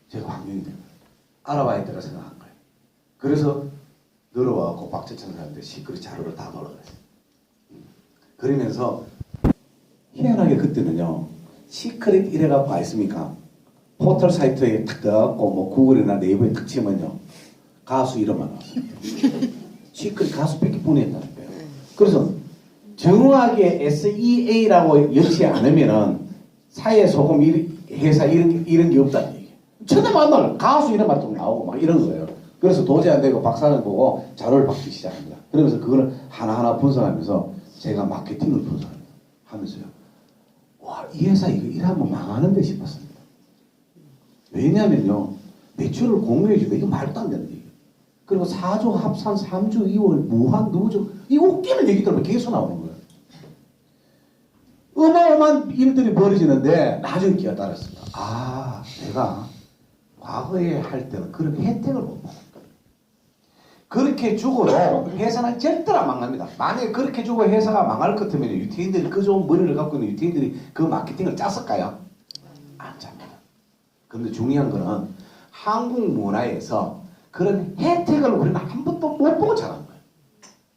제가 환경이 됩니다. 알아봐야 되라 생각한 거예요. 그래서 늘어와갖고 박재천 사람한테 시크릿 자료를 다 넣어놨어요. 그러면서 희한하게 그때는요. 시크릿 이래갖고 알습니까? 포털 사이트에 탁 떠갖고 뭐 구글이나 네이버에 탁 치면요. 가수 이름만 나왔어요. 시크릿 가수 100개 했다는 거예요. 그래서 정확하게 SEA라고 열지 않으면은 사회 소금 회사 이런 게 없다는 얘기예요. 쳐다만 가수 이름만 또 나오고 막 이런 거예요. 그래서 도저히 안 되고 박사를 보고 자료를 받기 시작합니다. 그러면서 그거를 하나하나 분석하면서 제가 마케팅을 분석하면서요. 와, 이 회사 이거 일하면 망하는데 싶었습니다. 왜냐면요. 매출을 공유해주고 이거 말도 안 되는 얘기예요. 그리고 4조 합산 3주 2월 무한 누적 이거 웃기는 얘기 들으면 계속 나오는 거예요. 어마어마한 일들이 벌어지는데 나중에 깨달았습니다. 아, 내가 과거에 할 때는 그런 혜택을 못 받았다. 그렇게 죽어도 회사는 절대로 안 망합니다. 만약에 그렇게 죽어 회사가 망할 것 같으면 유태인들이 그 좋은 머리를 갖고 있는 유태인들이 그 마케팅을 짰을까요? 안 짭니다. 근데 중요한 거는 한국 문화에서 그런 혜택을 우리는 한 번도 못 보고 자란 거예요.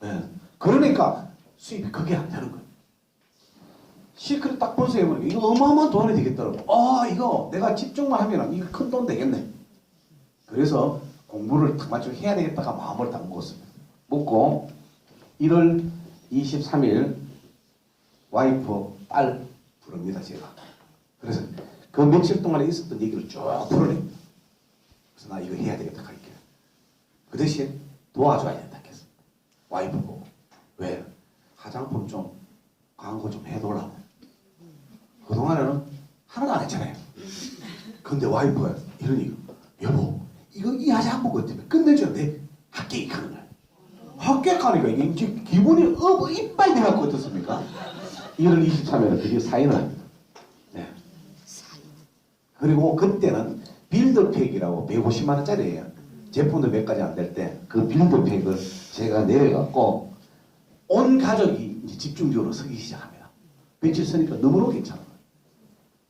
네. 그러니까 수입이 그게 안 되는 거예요. 시크릿 딱 보세요. 이거 어마어마한 돈이 되겠더라고. 이거 내가 집중만 하면 이거 큰 돈 되겠네. 그래서 공부를 딱 맞추고 해야 되겠다가 마음을 딱 먹었습니다. 먹고 1월 23일 와이프 딸 부릅니다, 제가. 그래서 그 며칠 동안에 있었던 얘기를 쭉 풀어냅니다. 그래서 나 이거 해야 되겠다 할게. 그 대신 도와줘야 된다 했어. 와이프 보고. 왜? 화장품 좀 광고 좀 해달라고. 그동안에는 하나도 안 했잖아요. 근데 와이프가 이러니 여보 이거 이 화장품 때문에 끝내주는데 합격하는 거야. 합격하니까 이게 기분이 이빨 돼갖고 어떻습니까? 1월 23일에 드디어 사인을 합니다. 네. 그리고 그때는 빌드팩이라고 150만 원짜리예요. 제품도 몇 가지 안 될 때 그 빌드팩을 제가 내려갖고 온 가족이 이제 집중적으로 쓰기 시작합니다. 며칠 쓰니까 너무너무 괜찮아요.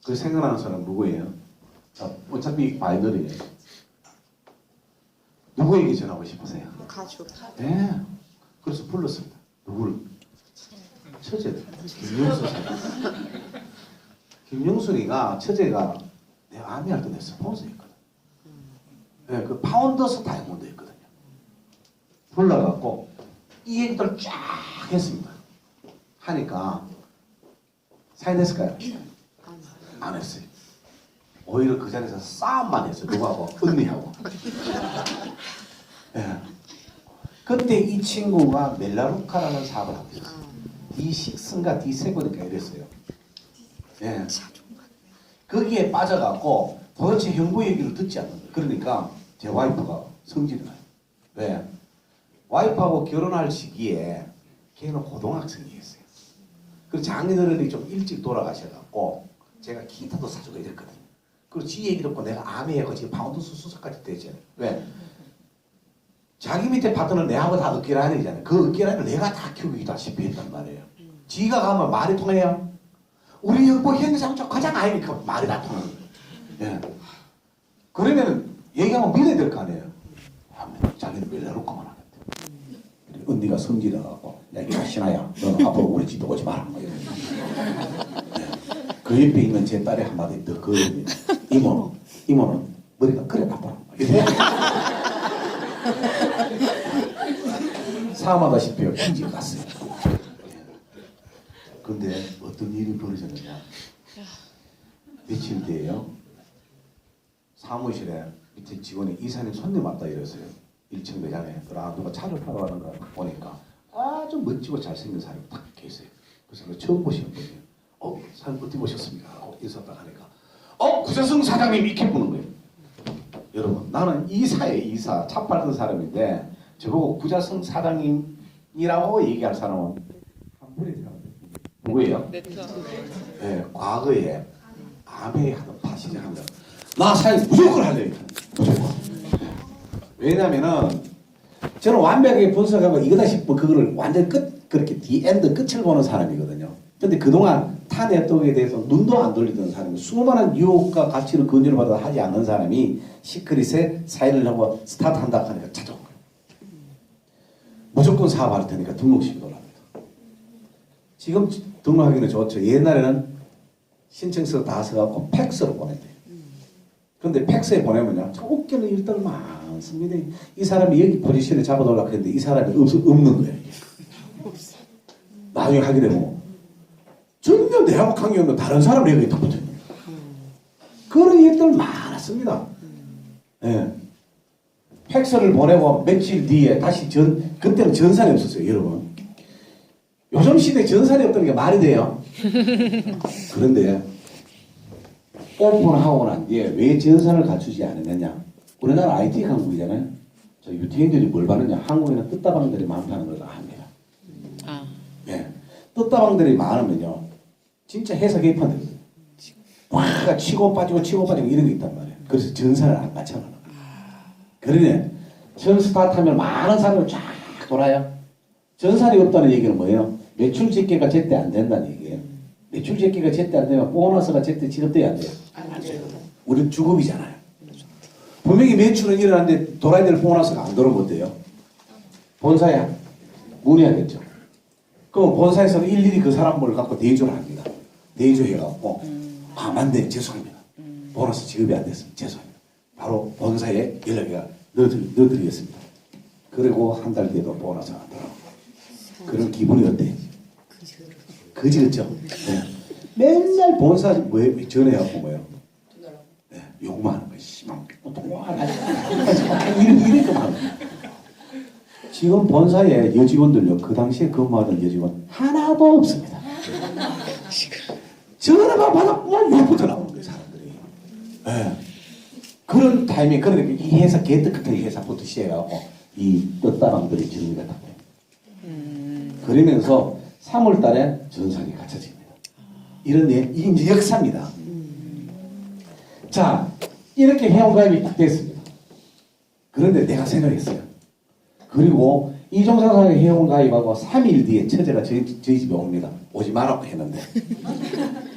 그 생각나는 사람 누구예요? 어차피 바이널이에요. 누구에게 전하고 싶으세요? 가족. 네. 그래서 불렀습니다. 누구를? 처제들. 김영수 사람. 김영수이가 처제가 내 아미할 때 내 스폰서였거든. 네, 그 파운더스 다이아몬드였거든요. 불러갖고 이 얘기들 쫙 했습니다. 하니까 사인했을까요? 안 했어요. 오히려 그 자리에서 싸움만 했어요. 누구하고? 언니하고. 네. 그때 이 친구가 멜라루카라는 사업을 하고 있었어요. D6인가 D7인가 이랬어요. 네. 거기에 빠져갖고 도대체 형부 얘기를 듣지 않는 거예요. 그러니까 제 와이프가 성질이 나요. 왜? 와이프하고 결혼할 시기에 걔는 고등학생이었어요. 그리고 장인어른이 좀 일찍 돌아가셔갖고 제가 기타도 사주고 이랬거든요. 그리고 지 얘기 듣고 내가 아메하고 지금 파운드스 수석까지 되잖아요. 왜? 자기 밑에 파트너는 내하고 다 어깨라인이잖아요. 그 어깨라인을 내가 다 키우기다시피 했단 말이에요. 지가 가면 말이 통해요. 우리 형부 현상적 가장 아니니까 말이 다 통하는 거예요. 예. 그러면 얘기하면 믿어야 될 거 아니에요. 자기는 멜라루카만 하겠대. 언니가 성질이 나갖고 야 신아야 너는 앞으로 우리 집도 오지 마라. 예. 그 옆에 있는 제 딸이 한마디 더 그럽니다. 이모는 머리가 그래 나빠라. 사마다시피 편지 갔어요. 근데 어떤 일이 벌어졌느냐. 며칠 뒤에요. 사무실에 밑에 직원이 이사님 손님 왔다 이랬어요. 1층 매장에. 누가 차를 타러 가는 거 보니까 아주 멋지고 잘생긴 사람이 딱 계세요. 그래서 처음 보시는 분이에요. 사장님 어디 보셨습니까? 하고 인사딱 하니까 구자성 사장님 이렇게 보는 거예요. 여러분 나는 이사의 이사 차 팔던 사람인데 저보고 구자성 사장님이라고 얘기할 사람은 한 분이 누구예요? 네, 과거에 아베 하던 파시를 합니다. 나 사실 무조건 하려니까 무조건. 왜냐면은 저는 완벽하게 분석하고 이거다 싶으면 그거를 완전 그렇게 디엔드 끝을 보는 사람이거든요. 근데 그동안 타 네트워크에 대해서 눈도 안 돌리던 사람이 수많은 유혹과 가치를 건전을 받아 하지 않는 사람이 시크릿에 사인을 하고 스타트한다 하니까 찾아온 거예요. 무조건 사업할 테니까 등록시키더랍니다. 지금 등록하기는 좋죠. 옛날에는 신청서 다 써갖고 팩스로 보냈대요. 근데 팩스에 보내면요. 저 웃기는 일들 많습니다. 이 사람이 여기 포지션에 잡아달라고 했는데 이 사람이 없는 거예요. 나중에 하게 되면 전혀 내하고 관계 없는 다른 사람 얘기에 다 붙어있는 거예요. 그런 일들 많았습니다. 네. 팩스를 보내고 며칠 뒤에 다시 그때는 전산이 없었어요. 여러분. 요즘 시대에 전산이 없다는 게 말이 돼요. 그런데 오픈하고 난 뒤에 왜 전산을 갖추지 않았느냐. 우리나라 IT 강국이잖아요. 저 유태인들이 뭘 받느냐. 한국에는 뜯다방들이 많다는 걸 압니다. 네. 뜯다방들이 많으면요. 진짜 해석 개판들이 와 치고 빠지고 이런 게 있단 말이에요. 그래서 전산을 안 맞춰가는 거예요. 그러네. 처음 스타트하면 많은 사람이 쫙 돌아요. 전산이 없다는 얘기는 뭐예요? 매출 집계가 제때 안 된다는 얘기예요. 매출 집계가 제때 안 되면 보너스가 제때 지급돼야 안 돼요. 안 돼요. 우리는 주급이잖아요. 분명히 매출은 일어났는데 돌아야 될 보너스가 안 들어오면 어때요? 본사에 문의하겠죠. 그럼 본사에서는 일일이 그 사람을 갖고 대조를 합니다. 대조해갖고 맞네, 죄송합니다. 보너스 지급이 안 됐습니다. 죄송합니다. 바로 본사에 연락을 넣어드리겠습니다. 그리고 한 달 뒤에도 보너스가 안 들어오고. 그런 기분이 어때요? 그지겠죠? 네. 맨날 본사 뭐에 전화해갖고 뭐예요? 네, 욕만 하는 거예요. 씨발, 이렇게 하는 거예요. 지금 본사에 여직원들요, 그 당시에 근무하던 여직원 하나도 없습니다. 전화만 받았구만 욕부터 나오는 거예요, 사람들이. 네. 그런 타이밍, 그러니까 이 회사 개떡같은 회사부터 시작해갖고 이 끝다방들이 정리가 다 돼요. 그러면서 3월 달에 전상이 갖춰집니다. 이런 이제 역사입니다. 자, 이렇게 회원가입이 딱 됐습니다. 그런데 내가 생각했어요. 그리고 이종사상의 회원가입하고 3일 뒤에 처제가 저희 집에 옵니다. 오지 말라고 했는데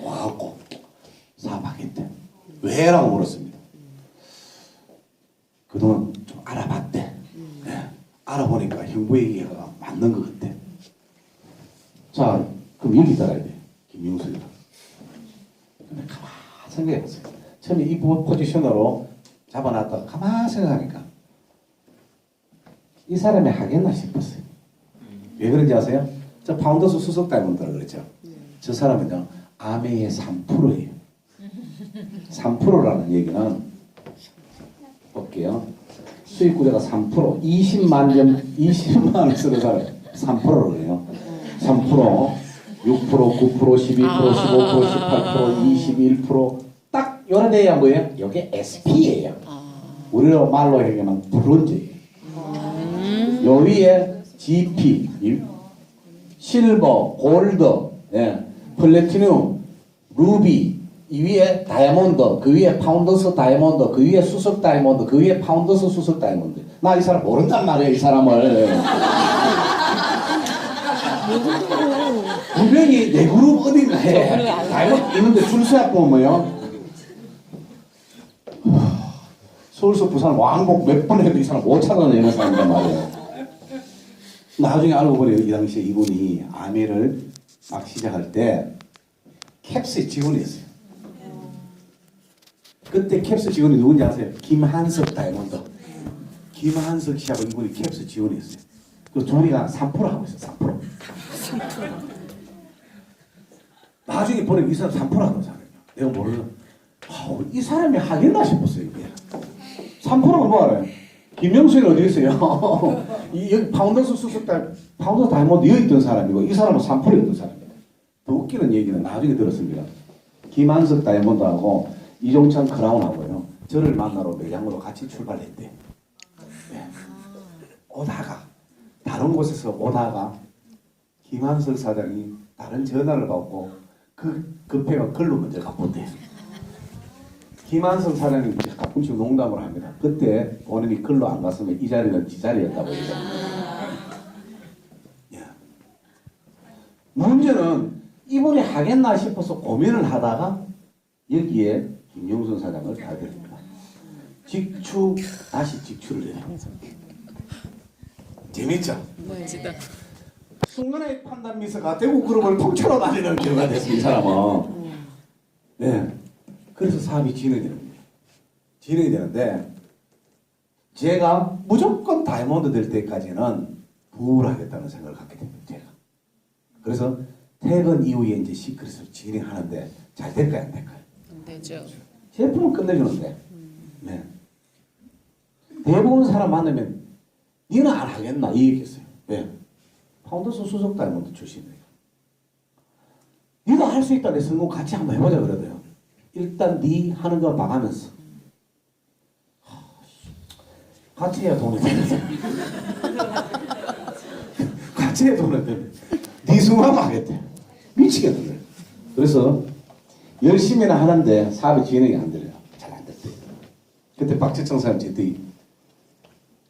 와갖고 사업하겠대. 왜? 라고 물었습니다. 그동안 좀 알아봤대. 네. 알아보니까 형부 얘기가 맞는 것 같아. 자, 그럼 여기 따라야 돼. 김용수가. 근데 가만히 생각해보세요. 처음에 이 포지션으로 잡아놨다가 가만히 생각하니까 이 사람이 하겠나 싶었어요. 왜 그런지 아세요? 저 파운더스 수석 다이몬드라고 그랬죠. 저 사람은요, 아메의 3%예요. 3%라는 얘기는 볼게요. 수익 구조가 3%, 20만 원 쓰는 사람 3%로 그래요. 3%, 6%, 9%, 12%, 15%, 18%, 21%. 딱 요런 데야 뭐예요? 이게 SP예요. 우리로 말로 얘기하면 브론즈예요. 요 위에 GP, 실버, 골드, 예, 플래티늄, 루비, 이 위에 다이아몬드, 그 위에 파운더스 다이아몬드, 그 위에 수석 다이아몬드, 그 위에 파운더스 수석 다이아몬드. 나 이 사람 모른단 말이에요, 이 사람을. 분명히 내 그룹 어딘가에 다이아몬드 있는데 줄 서야 보면요. 서울서 부산 왕복 몇 번 해도 이 사람 못 찾아내는 사람이란 말이에요. 나중에 알고 보니 이 당시에 이분이 아메를 막 시작할 때 캡스의 직원이었어요. 그때 캡스 직원이 누군지 아세요? 김한석 다이아몬드. 김한석 씨하고 이분이 캡스 직원이었어요. 그 조리가 3% 하고 있어요. 3%. 나중에 보니 이 사람 3% 하는 사람이에요. 내가 모르는. 이 사람이 하겠나 싶었어요. 이게. 3%가 뭐하래? 김명수는 어디 있어요? 여기 파운더스 수석달, 파운더스 다이아몬드 여기 있던 사람이고 이 사람은 3%였던 사람입니다. 더 웃기는 얘기는 나중에 들었습니다. 김한석 다이아몬드하고 이종찬 크라운하고요. 저를 만나러 매장으로 같이 출발했대. 네. 오다가 다른 곳에서 오다가 김한석 사장이 다른 전화를 받고 그 급해가 글로 먼저 가본대. 김한석 사장님 가끔씩 농담을 합니다. 그때 본인이 글로 안 갔으면 이 자리는 지 자리였다고 해요. 문제는 이분이 하겠나 싶어서 고민을 하다가 여기에 김용순 사장을 가게 됩니다. 다시 직추를 해요. 재밌죠? 멋지다. 순간의 판단 미스가 대구그룹을 통째로 날리는 결과가 됐습니다. 이 사람은. 네. 그래서 사업이 진행이 됩니다. 진행이 되는데 제가 무조건 다이아몬드 될 때까지는 부를 하겠다는 생각을 갖게 됩니다. 제가. 그래서 퇴근 이후에 이제 시크릿을 진행하는데 잘 될까요? 안 될까요? 안 되죠. 제품을 끝내주는데 네. 대부분 사람 만나면 니는 안 하겠나? 이 얘기했어요. 왜? 파운더스 수석 다이아몬드 출신이에요. 니도 할 수 있다. 내 성공 같이 한번 해보자 그러대요. 일단 니 하는 거 봐가면서 같이 해야 돈이 되는데 같이 해야 돈이 되는데 니 성공하면 하겠대. 미치겠네. 그래서 열심히는 하는데 사업이 진행이 안 돼요. 잘 안 됐대. 그때 박재청 사람 저한테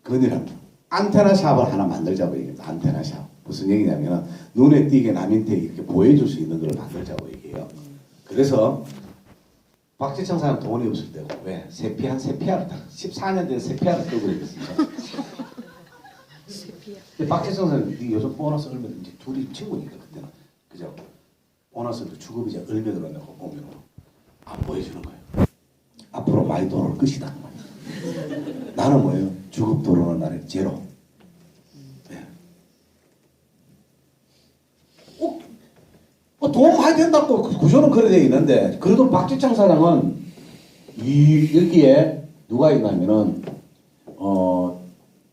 건의랍니다. 안테나 샵을 하나 만들자고 얘기해요. 안테나 샵. 무슨 얘기냐면 눈에 띄게 남인택 이렇게 보여줄 수 있는 걸 만들자고 얘기해요. 그래서 박재청 사람 돈이 없을 때고 왜? 세피 한 세피아를 타 14년 된 세피아를 끌고 있겠습니다. 근데 박재청 사람 요즘 보너스 얼마 이제 둘이 친구니까 그때는 그죠? 보너스도 주급이자 얼마 들어간다고 보면 안 보여주는 거예요. 앞으로 많이 돌아올 것이다. 나는 뭐예요? 주급 들어오는 날에 제로. 네. 도움해야 된다고 구조는 그래 되어 있는데 그래도 박지창 사장은 여기에 누가 있냐면은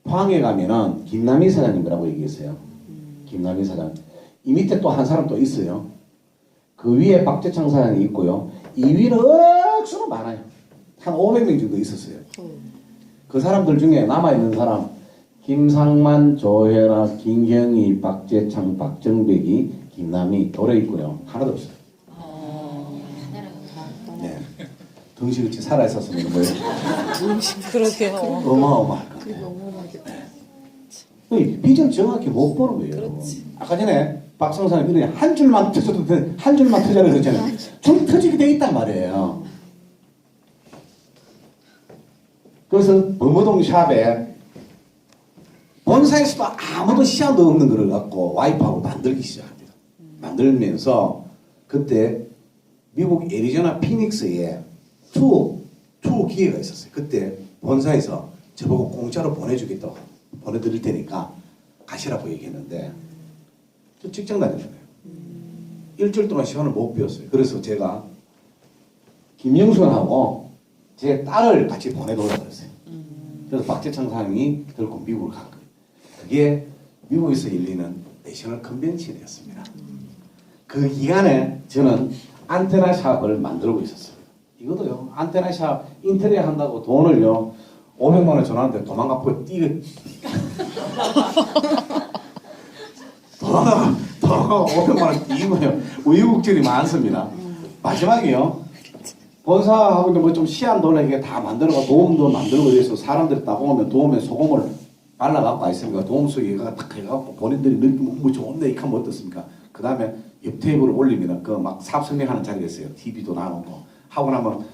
포항에 가면은 김남희 사장님이라고 얘기했어요. 김남희 사장. 이 밑에 또 한 사람 또 있어요. 그 위에 박재창 사장이 있고요. 이 위는 억수로 많아요. 한 500명 정도 있었어요. 그 사람들 중에 남아있는 사람 김상만, 조혜라, 김경희, 박재창, 박정백이, 김남희 노래 있고요. 하나도 없어요. 네. 덩치같이 살아있었으면 뭐예요? 그러게요. 어마어마할 것 같아요. 비전 정확히 못 보는 거예요. 그렇지. 아까 전에 박성사님 이런 한 줄만 터져도 돼. 한 줄만 터져라 그랬잖아요. 줄 터지게 돼 있단 말이에요. 그래서 범어동 샵에 본사에서도 아무도 시간도 없는 거를 갖고 와이프하고 만들기 시작합니다. 만들면서 그때 미국 애리조나 피닉스에 투어 기회가 있었어요. 그때 본사에서 저보고 공짜로 보내주겠다고 보내드릴 테니까 가시라고 얘기했는데 저 직장 다녔잖아요. 일주일 동안 시간을 못 비웠어요. 그래서 제가 김영순하고 제 딸을 같이 보내놓으라고 그랬어요. 그래서 박재창 사장이 들고 미국을 간 거예요. 그게 미국에서 열리는 내셔널 컨벤션이었습니다. 그 기간에 저는 안테나 샵을 만들고 있었어요. 이것도요. 안테나 샵 인테리어 한다고 돈을요 500만 원 전화하는데 도망가고 도망가 500만 원 뛰고요. 우유곡절이 많습니다. 마지막에요. 본사하고 뭐 좀 시한 돈에 다 만들어가 도움도 만들고 그래서 사람들이 딱 오면 도움에 소금을 발라갖고 있습니까? 도움 속에 딱 해갖고 본인들이 느끼면 뭐 좋은데 이렇게 하면 어떻습니까? 그 다음에 옆 테이블을 올리면 그 막 사업 설명하는 자리가 있어요. TV도 나오고 하고 나면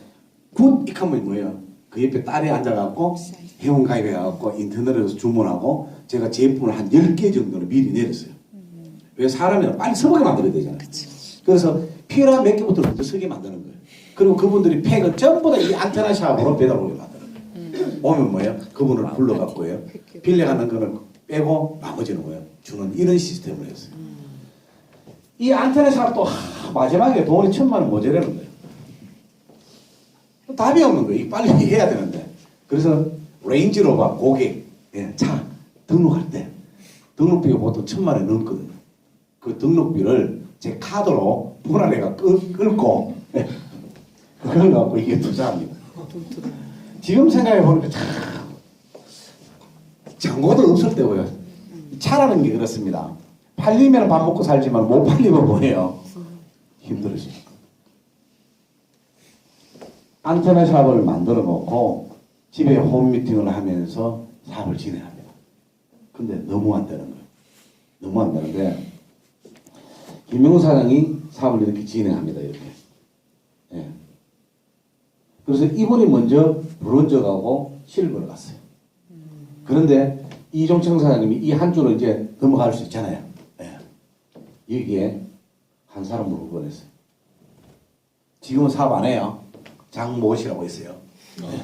굿 이렇게 하면 뭐예요? 그 옆에 딸이 앉아갖고 회원가입해갖고 인터넷에서 주문하고 제가 제품을 한 10개 정도는 미리 내렸어요. 왜 사람이 빨리 서보게 만들어야 되잖아요. 그래서 피라 몇 개부터 먼저 서게 만드는 거예요. 그리고 그분들이 팩을 전부 다 이 안테나 샵으로 배달 오게 만드는 거예요. 오면 뭐예요? 그분을 불러갖고요. 빌려가는 거는 빼고 나머지는 뭐예요? 주는 이런 시스템을 했어요. 이 안테나 샵도 마지막에 돈이 1,000만 원 모자라는 거예요. 답이 없는 거예요. 빨리 해야 되는데. 그래서 레인지로버 고객 차 등록할 때 등록비가 보통 1,000만 원 넘거든요. 그 등록비를 제 카드로 분할해가 끌고 그걸 갖고 이게 투자합니다. 지금 생각해 보니까 참 잔고도 없을 때고요. 차라는 게 그렇습니다. 팔리면 밥 먹고 살지만 못 팔리면 뭐예요? 힘들어지니까. 안테나 샵을 만들어 놓고 집에 홈미팅을 하면서 사업을 진행합니다. 근데 너무 안 되는 거예요. 너무 안 되는데 김명훈 사장이 사업을 이렇게 진행합니다. 이렇게. 예. 그래서 이분이 먼저 브론즈 가고 실버를 갔어요. 그런데 이종청 사장님이 이 한 줄을 이제 넘어갈 수 있잖아요. 예. 여기에 한 사람을 후보냈어요. 지금은 사업 안 해요. 장모시라고 있어요. 예.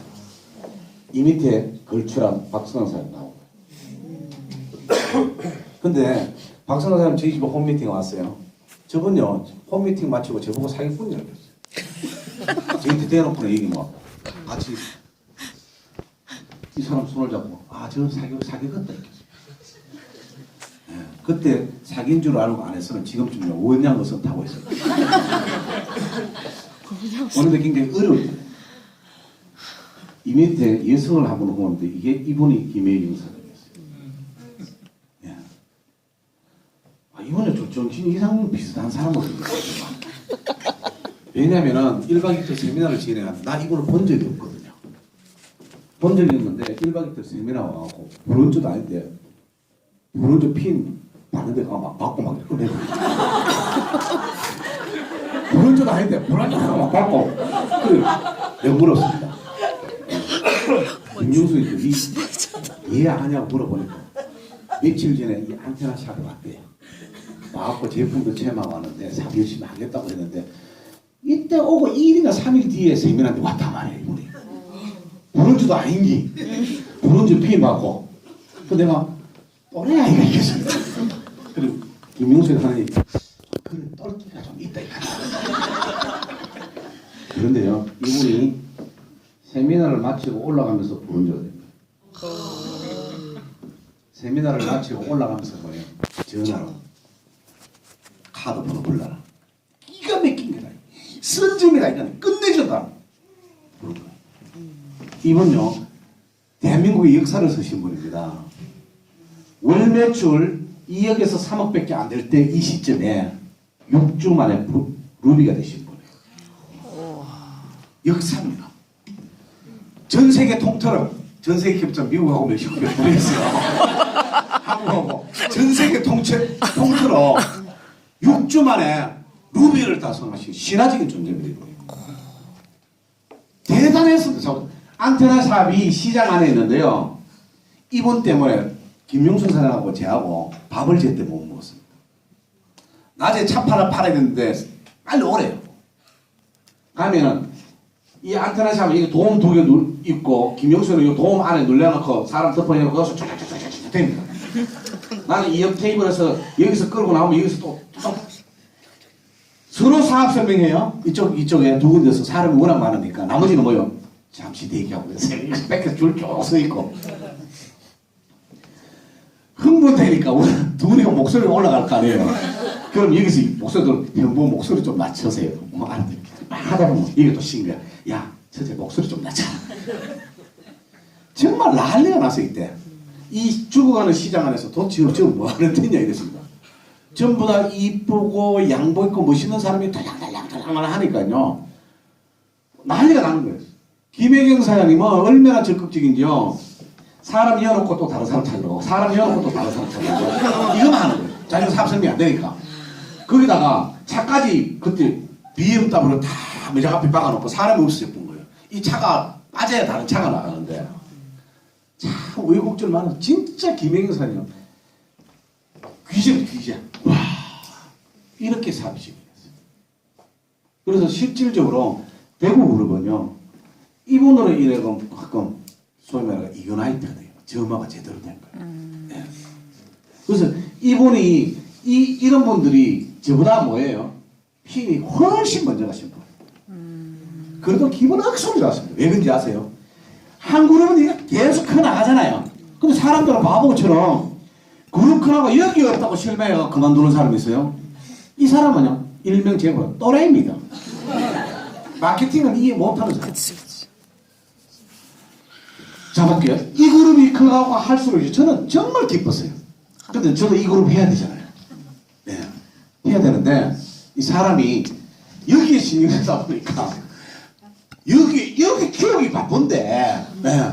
이 밑에 걸출한 박성환 사장이 나오고. 근데 박성환 사장님 저희 집에 홈미팅 왔어요. 저분요 홈미팅 마치고 저보고 사기꾼이라고 했어요. 저한테 대놓고 얘기 뭐 같이 이 사람 손을 잡고 저 사기겠다 이렇게. 예, 그때 사기인 줄 알고 안 했으면 지금쯤요 원양어선 타고 있어요. 오늘도 굉장히 어려워요. 이 밑에 여성을 한번 보는데 이게 이분이 김혜경 사장이었어요. 예. 이번에 좀 정신 이상 비슷한 사람거든요. 왜냐면은 1박 이틀 세미나를 진행하는데 나 이걸 본 적이 없거든요. 본 적이 없는데 1박 이틀 세미나 와갖고 브론즈도 아닌데 브론즈 핀 받는 데가 막 받고 막 이러고 브론즈 브론즈도 아닌데 브론즈 하나만 받고 내가 물었습니다. 김용수님이 이해하냐고 물어보니까 며칠 전에 이 안테나 샵에 왔대요. 와갖고 제품도 체험하고 왔는데 사업 열심히 하겠다고 했는데 이때 오고 2일이나 3일 뒤에 세미나한테 왔단 말이에요. 이분이 브론즈도 아닌지 브론즈 피 맞고 그 내가 또래 아이가 이겼습니다. 그리고 김용수가 하니 그래 똘끼가 좀 있다 이거. 그런데요 이분이 세미나를 마치고 올라가면서 브론즈가 됩니다. 세미나를 마치고 올라가면서 뭐예요? 전화로 카드 번호 불러라. 기가 막힌 거다. 선점이다 이거는 끝내준다. 이분요 대한민국의 역사를 쓰신 분입니다. 월 매출 2억에서 3억밖에 안 될 때 이 시점에 6주 만에 루비가 되신 분이에요. 역사입니다. 전 세계 통틀어 전 세계 기업자 미국하고 멕시코에 보냈어요. 한국하고 전 세계 통틀어 6주 만에 루비를 달성하신 신화적인 존재입니다. 대단했습니다. 안테나 샵이 시장 안에 있는데요. 이분 때문에 김용순 사장하고 저하고 밥을 제때 못 먹었습니다. 낮에 차 팔아야 되는데 빨리 오래요. 가면은 이 안테나 샵에 이게 도움 2개 있고 김용수는 이 도움 안에 눌러놓고 사람 덮어놓고 여기서 쫙쫙쫙쫙 됩니다. 나는 이 옆 테이블에서 여기서 끌고 나오면 여기서 또 서로 사업 설명해요. 이쪽에 두 군데서 사람이 워낙 많으니까 나머지는 뭐요? 잠시 대기하고 여기서 뺏겨 줄쭉 서 있고 흥분되니까 둘이가 목소리가 올라갈 거 아니에요. 그럼 여기서 목소리도 형부 목소리 좀 낮춰세요. 뭐 알아듣게 하다 보면 이게 또 신기해. 야, 저제 목소리 좀 낮춰. 정말 난리가 났어 이때. 이 죽어가는 시장 안에서 도대체 지금 뭐 하는 데냐 이랬습니다. 전부 다 이쁘고 양보 있고 멋있는 사람이 달랑달랑 하니까요. 난리가 나는 거예요. 김혜경 사장님은 얼마나 적극적인지요. 사람 이어놓고 또 다른 사람 찾으러 가고 사람 이어놓고 또 다른 사람 찾으러 가고 이거만 하는 거예요. 자기가 사업 설명이 안 되니까. 거기다가 차까지 그때 BMW를 다 매장 앞에 박아놓고 사람이 없을 뿐 거예요. 이 차가 빠져야 다른 차가 나가는데 참 외국절 많은 진짜 김혜경 사장님 귀재 와 이렇게 사업이 진행했어요. 그래서 실질적으로 대구 그룹은요 이분으로 인해 가끔 소위 말해 이거나이트가 돼요. 점화가 제대로 된 거예요. 네. 그래서 이분이 이런 분들이 저보다 뭐예요? 힘이 훨씬 먼저 가신 분. 그래도 기본 억수로 좋았습니다. 왜 그런지 아세요? 한 그룹은 계속 커나가잖아요. 근데 사람들은 바보처럼 그룹 커나고 여기 없다고 실망해서 그만두는 사람이 있어요. 이 사람은요 일명 제보로 또라이입니다. 마케팅은 이해 못하는 사람. 자 볼게요. 이 그룹이 커가고 할수록 저는 정말 기뻤어요. 근데 저도 이 그룹 해야 되잖아요. 네. 해야 되는데 이 사람이 여기에 신경을 쓰다 보니까 여기 기억이 바쁜데 네.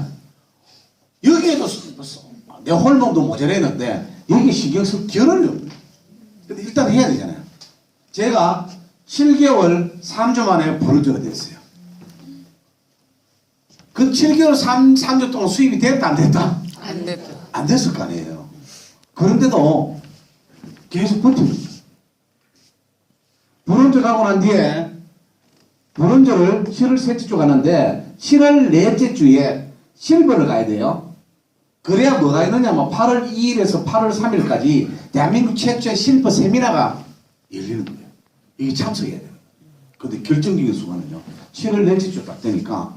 여기에도 내 홀몸도 모자라는데 여기 신경 쓸 겨를이 없네. 근데 일단 해야 되잖아요. 제가 7개월 3주 만에 브론즈가 됐어요. 그 7개월 3주 동안 수입이 됐다 안 됐다? 안 됐다. 안 됐을 거 아니에요. 그런데도 계속 버팁니다. 브론즈 가고 난 뒤에 브론즈를 7월 셋째 주 가는데 7월 넷째 주에 실버를 가야 돼요. 그래야 뭐가 있느냐면 8월 2일에서 8월 3일까지 대한민국 최초의 실버 세미나가 열리는 거예요. 이게 참석해야 돼요. 근데 결정적인 순간은요 7월 넷째 주 딱 되니까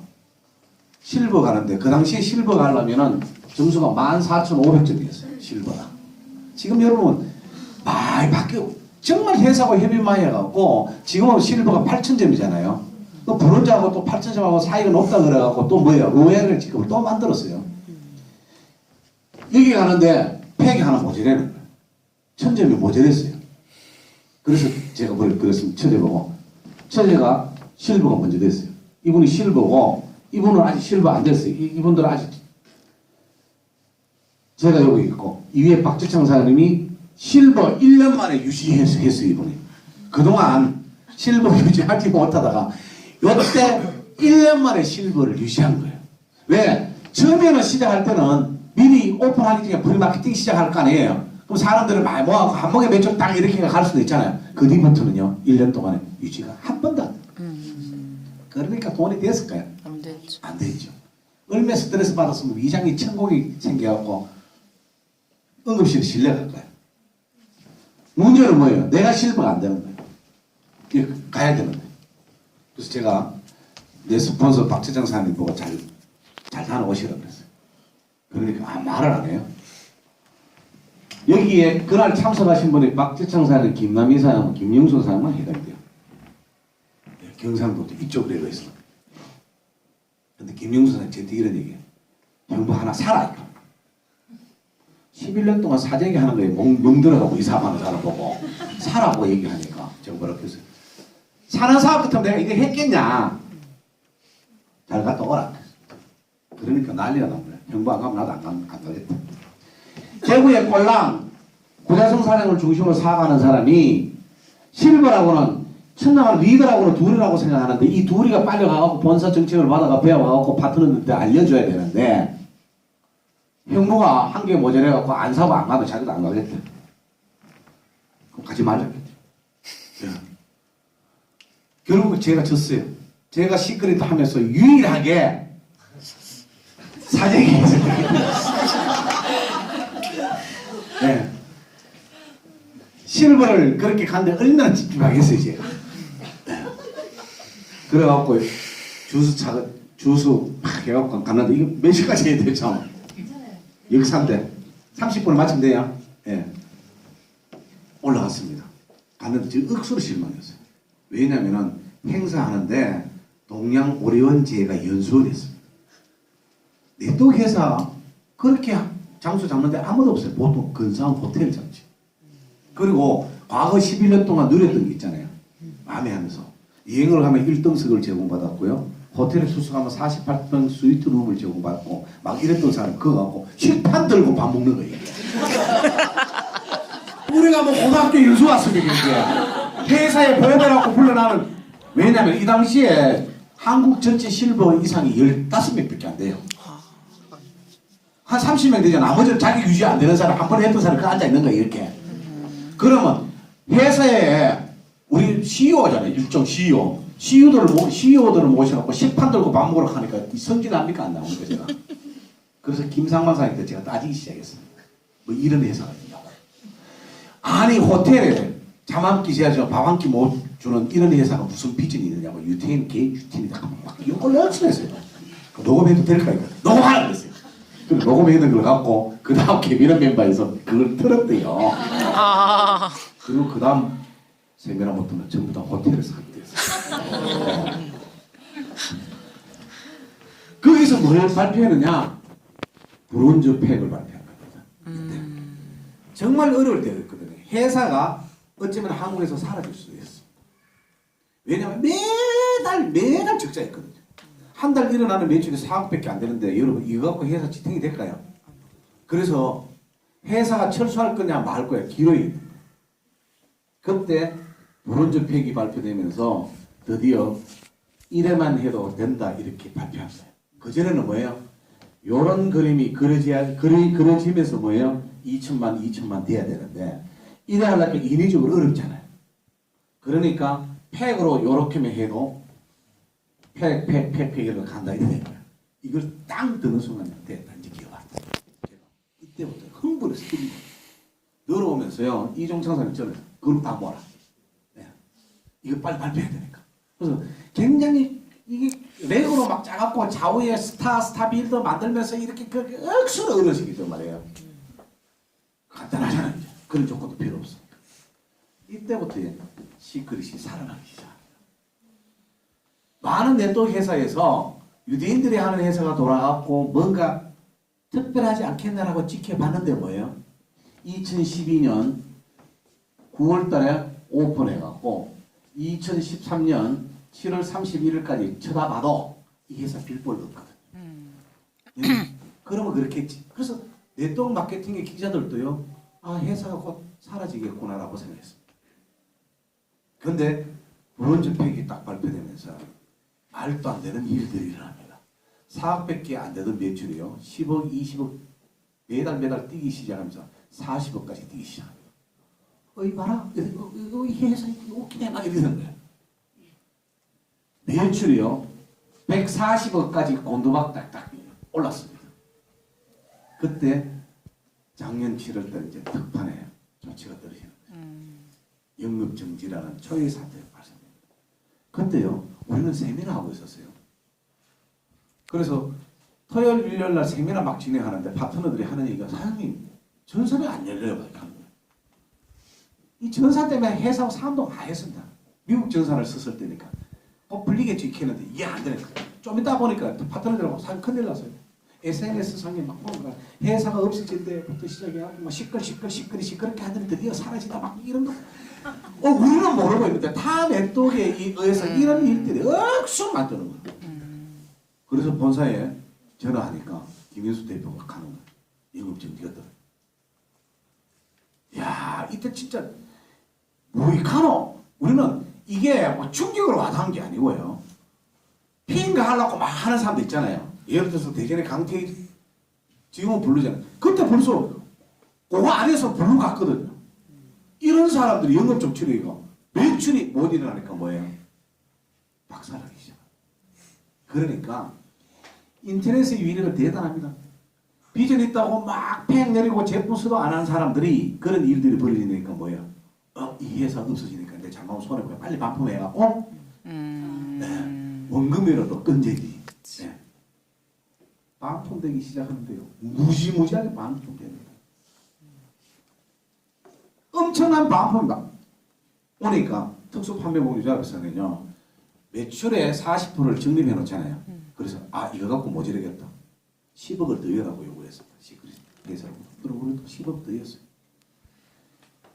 실버 가는데 그 당시에 실버 가려면은 점수가 14,500점이었어요. 실버가. 지금 여러분 많이 바뀌고 정말 회사하고 협의 많이 해갖고 지금은 실버가 8,000점이잖아요. 또 브론즈하고 또 8,000점하고 사이가 높다 그래갖고 또 뭐예요? 로얄을 지금 또 만들었어요. 여기 가는데 팩이 하나 모자라는 거예요. 1,000점이 모자랐어요. 그래서 제가 뭘 그랬으면 처제보고 처제가 실버가 먼저 됐어요. 이분이 실버고 이분은 아직 실버 안 됐어요. 이분들은 아직 제가 여기 있고 이 위에 박지창 사장님이 실버 1년 만에 유지했어요. 이분이. 그동안 실버 유지하지 못하다가 요때 1년 만에 실버를 유지한 거예요. 왜? 처음에는 시작할 때는 미리 오픈하기 전에 프리마케팅 시작할 거 아니에요. 그럼 사람들을 많이 모아서 한 번에 매출 딱 이렇게 갈 수도 있잖아요. 그 뒤부터는요 1년 동안에 유지가 한 번도 안 돼요. 그러니까 돈이 됐을까요? 안 됐죠. 안 되죠. 얼마나 스트레스 받았으면 위장이 천국이 생겨갖고 응급실에 실려갈 거예요. 문제는 뭐예요? 내가 실버가 안 되는 거예요. 이렇게 가야 되는 거예요. 그래서 제가 내 스폰서 박재정 사장님 보고 잘 다녀오시라고 그랬어요. 그러니까 말을 안 해요. 여기에 그날 참석하신 분이 박재정 사장님, 김남희 사장, 김영수 사장만 해당돼요. 경상도도 이쪽으로 되어 있어. 근데 김영수 사장님 저한테 이런 얘기해요. 형부 하나 사라 이거. 11년 동안 사재기 하는 거에 멍 들어가고 이사하는 사람 보고 사라고 얘기하니까 제가 뭐라고 했어요. 사는 사업 같으면 내가 이거 했겠냐. 잘 갔다 오라. 그러니까 난리가 난 거야. 형부 안 가면 나도 안 가겠다. 대구의 꼴랑 구자성 사장을 중심으로 사가는 사람이 실버라고는 천남한 리더라고는 둘이라고 생각하는데 이 둘이가 빨리 가갖고 본사 정책을 받아가 배워가갖고 파트너들한테 알려줘야 되는데 형부가 한 개 모자라갖고 안 사고 안 가면 자기도 안 가겠대. 그럼 가지 말라겠대. 예. 결국 제가 졌어요. 제가 시크릿 하면서 유일하게 사재기에서 네. 실버를 그렇게 갔는데 얼마나 집중하겠어요 제가. 네. 그래갖고 주수 막 해갖고 갔는데 이거 몇 시까지 해야 돼요 참. 역산대 30분을 마치면 돼요. 예. 올라갔습니다. 갔는데 지금 억수로 실망했어요. 왜냐면은 행사하는데 동양 오리온제가 연수를 했습니다. 네트워크 회사 그렇게 장소 잡는데 아무도 없어요. 보통 근사한 호텔 잡지. 그리고 과거 11년 동안 누렸던 게 있잖아요. 마음에 하면서 여행을 가면 1등석을 제공받았고요. 호텔에 투숙하면 48평 스위트룸을 제공받고 막 이랬던 사람 그거 갖고 식판 들고 밥 먹는 거예요. 우리가 뭐 고등학교 연수 왔으니까 이게 회사에 보배라고 불러나는 왜냐면 이 당시에 한국 전체 실버 이상이 15명밖에 안 돼요. 한 30명 되죠. 나머지는 자기 유지 안 되는 사람 한 번 했던 사람 그 앉아 있는 거예요 이렇게. 그러면 회사에 우리 CEO잖아요. 일종 CEO. CEO들을 모셔갖고 식판 들고 밥 먹으러 가니까 성질 납니까 안 나오니까 제가. 그래서 김상만 사장님께 제가 따지기 시작했습니다. 뭐 이런 회사가 있냐고. 아니 호텔에 잠 한 끼 재야죠. 밥 한 끼 못 주는 이런 회사가 무슨 비전이 있느냐고. 유태인 개인 유태인이다. 막 이걸 열심했어요. 녹음해도 될까 이거. 녹음하라 그랬어요. 그 녹음해둔 걸 갖고 그 다음 캐비넷 멤버에서 그걸 틀었대요. 그리고 그 다음 세미나부터는 전부 다 호텔에서 하게 됐어요. 거기서 뭘 발표했느냐? 브론즈 팩을 발표한 겁니다. 정말 어려울 때였거든요. 회사가 어쩌면 한국에서 사라질 수도 있어. 왜냐면 매달 적자였거든요. 한 달 일어나는 매출이 4억밖에 안 되는데 여러분 이거 갖고 회사 지탱이 될까요? 그래서 회사가 철수할 거냐 말 거야 기로이. 그때 브론즈 팩이 발표되면서 드디어 이래만 해도 된다 이렇게 발표한 거예요. 그전에는 뭐예요? 요런 그림이 그려지면서 뭐예요? 2천만 돼야 되는데 이래 하려면 인위적으로 어렵잖아요. 그러니까 팩으로 요렇게만 해도 팩 이렇게 간다 이래 되는 거예요. 이걸 땅 드는 순간 됐다 이제 기어왔다. 이때부터 흥분해서 뛰는 거예요. 들어오면서요 이종창 사님 저를 그룹 다 모아라. 네. 이거 빨리 발표해야 되니까. 그래서 굉장히 이게 렉으로 막 짜갖고 좌우에 스타 빌더 만들면서 이렇게 그 억수로 어려지기도 말이에요. 간단하잖아요. 이제. 그런 조건도 필요 없으니까. 이때부터 시크릿이 살아나기 시작합니다. 많은 네트워크 회사에서 유대인들이 하는 회사가 돌아갔고 뭔가 특별하지 않겠나라고 지켜봤는데 뭐예요? 2012년 9월 달에 오픈해갖고 2013년 7월 31일까지 쳐다봐도 이 회사 빌보드 없거든. 그러면 그렇겠지. 그래서 네트워크 마케팅의 기자들도요. 아 회사가 곧 사라지겠구나라고 생각했습니다. 그런데 브론즈팩이 딱 발표되면서 말도 안 되는 일들이 일어납니다. 4억밖에 안 되던 매출이요. 10억, 20억 매달 뛰기 시작하면서 40억까지 뛰기 시작합니다. 어이 봐라. 이 회사 웃기네. 막 이러는 거예요. 매출이요. 140억까지 곤두박딱 올랐습니다. 그때 작년 7월달 이제 특판에 조치가 떨어지는 거예요. 영업정지라는 초유의 사태가 발생합니다. 그때요, 우리는 세미나 하고 있었어요. 그래서 토요일, 일요일 날 세미나 막 진행하는데 파트너들이 하는 얘기가 사장님, 전선이 안 열려요. 하는 거예요. 이 전사 때문에 회사하고 사람도 다 했습니다. 미국 전사를 썼을 때니까. 꼭 불리겠지 했는데 이해 안 되니까. 좀 이따 보니까 파트너들하고 사람 큰일 났어요. SNS 상에 막 보니까 회사가 없어질 때부터 시작해가지고 막 시끌시끌게 하더니 드디어 사라지다 막 이런 거. 우리는 모르고 있는데 타 넷독에 의해서 이런 일들이 억수로 만드는 거예요. 그래서 본사에 전화하니까 김인수 대표가 가는 거예요. 영업정지가 들어요. 야, 이때 진짜 뭐이카노? 우리는 이게 뭐 충격으로 와닿은 게 아니고요. 피인가 하려고 막 하는 사람도 있잖아요. 예를 들어서 대전에 강태희 지금은 부르잖아요. 그때 벌써 그거 안에서 부르고 갔거든요. 이런 사람들이 영업 정출이고 매출이 못 일어나니까 뭐예요? 박살나기 시작. 그러니까 인터넷의 위력은 대단합니다. 비전 있다고 막 팽 내리고 제품 수도 안 하는 사람들이 그런 일들이 벌어지니까 뭐예요? 이 회사 없어지니까 내 잘못 손해보고 빨리 반품해갖고 네, 원금이라도 건재지. 네. 반품되기 시작하는데요. 무지무지하게 반품됩니다. 엄청난 반품입니다. 오니까 특수판매공유조합에서는요. 매출의 40%를 적립해 놓잖아요. 그래서 이거 갖고 모자르겠다. 10억을 더 열라고 요구했습니다. 시크릿에서로. 그리고 우리도 10억 더 였어요.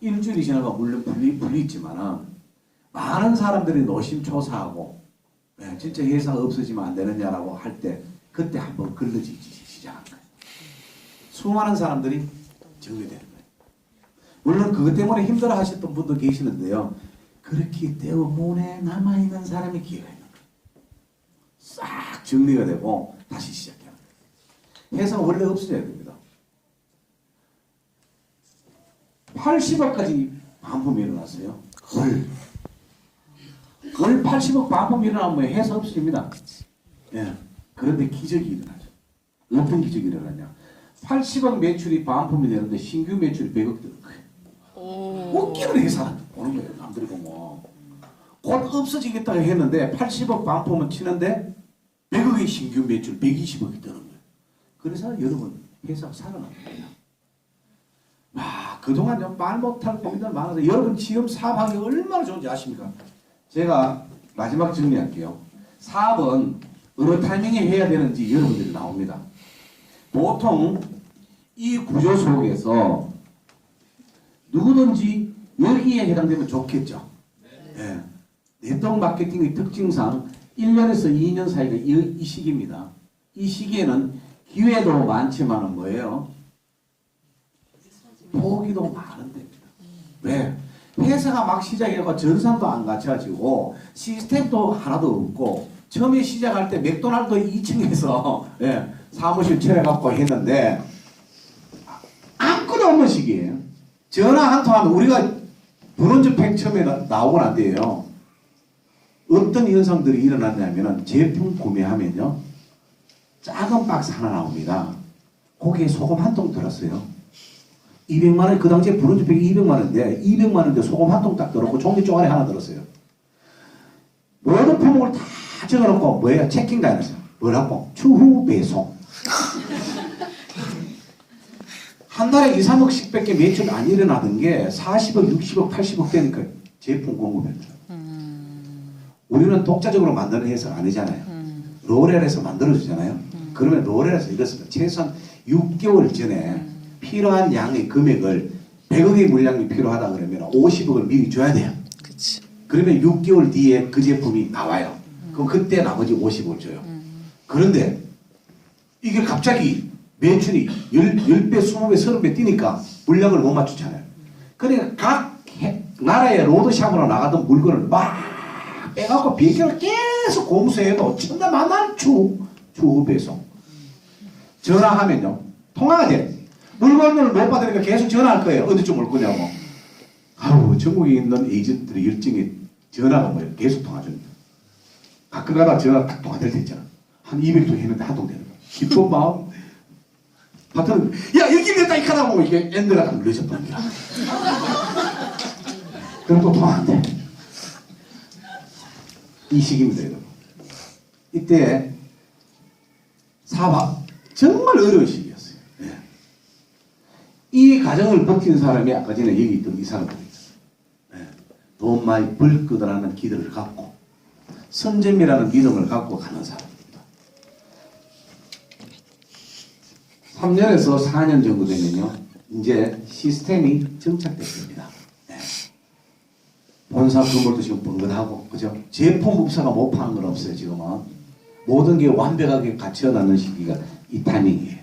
일주일이 지나가 물론 불리 있지만은 많은 사람들이 노심초사하고 진짜 회사가 없어지면 안 되느냐라고 할 때 그때 한번 걸러지기 시작한 거예요. 수많은 사람들이 정리되는 거예요. 물론 그것 때문에 힘들어 하셨던 분도 계시는데요. 그렇기 때문에 남아있는 사람이 기회가 있는 거예요. 싹 정리가 되고 다시 시작해야 돼요. 회사가 원래 없어져야 됩니다. 80억까지 반품이 일어났어요. 월 80억 반품이 일어나면 회사 없어집니다. 예. 그런데 기적이 일어나죠. 어떤 기적이 일어나냐. 80억 매출이 반품이 되는데 신규 매출이 100억 되는 거예요. 웃기는 회사 보는 거예요. 남들이 보면. 곧 없어지겠다고 했는데 80억 반품은 치는데 100억의 신규 매출 120억이 되는 거예요. 그래서 여러분 회사가 살아납니다. 그동안 말 못할 고민들 많아서 여러분 지금 사업하기 얼마나 좋은지 아십니까? 제가 마지막 정리할게요. 사업은 어느 타이밍에 해야 되는지 여러분들이 나옵니다. 보통 이 구조 속에서 누구든지 여기에 해당되면 좋겠죠. 네. 네트워크 마케팅의 특징상 1년에서 2년 사이가 이 시기입니다. 이 시기에는 기회도 많지만은 뭐예요? 포기도 많은 데입니다. 왜? 회사가 막 시작해서 전산도 안 갖춰지고 시스템도 하나도 없고 처음에 시작할 때 맥도날드 2층에서 사무실 차려갖고 했는데 아무것도 없는 시기예요. 전화 한 통 하면 우리가 브론즈팩 처음에 나오고 난 뒤에요. 어떤 현상들이 일어났냐면은 제품 구매하면요. 작은 박스 하나 나옵니다. 거기에 소금 한 통 들었어요. 200만 원, 그 당시에 브론즈팩이 200만 원인데 200만 원인데 소금 한 통 딱 들었고 종이 쪼가리 하나 들었어요. 모든 품목을 다 적어놓고 뭐예요? 체킹 다 해놨어요. 뭐라고? 추후 배송. 한 달에 2, 3억씩 밖에 매출 안 일어나던 게 40억, 60억, 80억 되니까 제품 공급했죠. 우리는 독자적으로 만드는 회사가 아니잖아요. 로렐에서 만들어주잖아요. 그러면 로렐에서 이렇습니다. 최소한 6개월 전에 필요한 양의 금액을 100억의 물량이 필요하다 그러면 50억을 미리 줘야 돼요. 그치. 그러면 6개월 뒤에 그 제품이 나와요. 그럼 그때 나머지 50억을 줘요. 그런데 이게 갑자기 매출이 10배, 20배, 30배 뛰니까 물량을 못 맞추잖아요. 그러니까 각 나라의 로드샵으로 나가던 물건을 막 쫙 빼갖고 비행기를 계속 공수해도 천나만한 추후 배송. 전화하면요. 통화가 돼. 물건을 못 받으니까 계속 전화할 거예요. 어디쯤 올 거냐고. 아우, 전국에 있는 에이전트들의 열정이 전화가 뭐예요? 계속 통화 중입니다. 가끔 가다 전화 딱 통화될 때 있잖아. 한 200통 했는데 하동되는 거야. 기쁜 마음. 하여튼, 야, 이렇게 됐다, 이 카라고 이게 엔드가 딱 눌러졌다는 거야. 그럼 또 통화 안 돼. 이 시기입니다, 여러분. 이때 사박 정말 어려운 시기였어요. 네. 이 과정을 버틴 사람이 아까 전에 여기 있던 이 사람들이 있어요. 네. 돈 많이 벌 거라는 기대를 갖고 선점이라는 믿음을 갖고 가는 사람입니다. 3년에서 4년 정도 되면요, 이제 시스템이 정착됐습니다. 네. 본사 건물도 지금 뻥긋하고, 그죠? 제품업사가 못 파는 건 없어요, 지금은. 모든 게 완벽하게 갖춰놨는 시기가 이 타이밍이에요.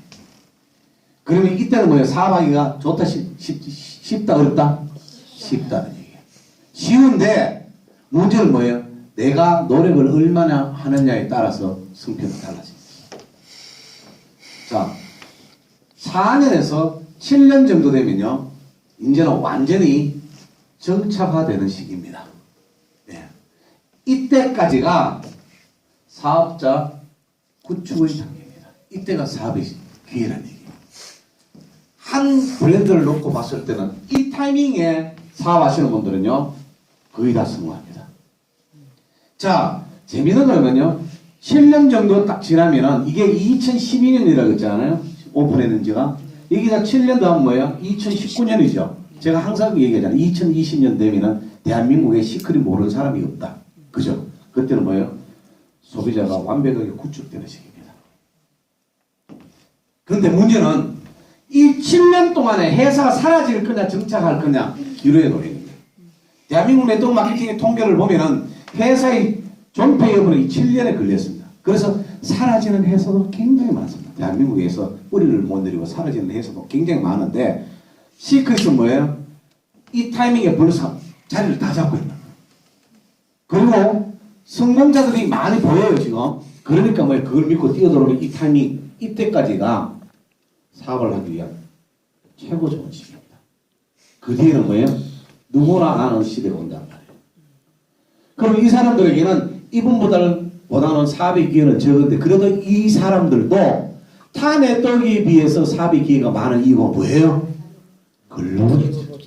그러면 이때는 뭐예요? 사업하기가 좋다, 쉽다, 어렵다? 쉽다는 얘기예요. 쉬운데, 문제는 뭐예요? 내가 노력을 얼마나 하느냐에 따라서 성격이 달라집니다. 자, 4년에서 7년 정도 되면요, 이제는 완전히 정착화되는 시기입니다. 네. 이때까지가 사업자 구축의 단계입니다. 이때가 사업의 기회라는 얘기예요. 한 브랜드를 놓고 봤을 때는 이 타이밍에 사업하시는 분들은요, 거의 다 성공합니다. 자, 재미있는 거는요, 7년 정도 딱 지나면은, 이게 2012년이라고 했잖아요. 오픈했는 지가. 여기가 7년 더 하면 뭐예요? 2019년이죠. 제가 항상 얘기하잖아요. 2020년 되면은 대한민국에 시크릿 모르는 사람이 없다. 그죠? 그때는 뭐예요? 소비자가 완벽하게 구축되는 시기입니다. 그런데 문제는 이 7년 동안에 회사가 사라질 거냐 정착할 거냐 기로에 놓여 있는 거예요. 대한민국 네트워크 마케팅의 통계를 보면은 회사의 존폐 여부는 이 7년에 걸렸습니다. 그래서 사라지는 회사도 굉장히 많습니다. 대한민국에서 뿌리를 못 내리고 사라지는 회사도 굉장히 많은데, 시크릿은 뭐예요? 이 타이밍에 벌써 자리를 다 잡고 있는 거예요. 그리고 성공자들이 많이 보여요, 지금. 그러니까 뭐예요? 그걸 믿고 뛰어들어오는 이 타이밍, 이때까지가 사업을 하기 위한 최고 좋은 시기입니다. 그 뒤에는 뭐예요? 누구나 아는 시대가 온단 말이에요. 그럼 이 사람들에게는 이분보다는 사업의 기회는 적은데, 그래도 이 사람들도 타 네트워크에 비해서 사업의 기회가 많은 이유가 뭐예요? 근로죠.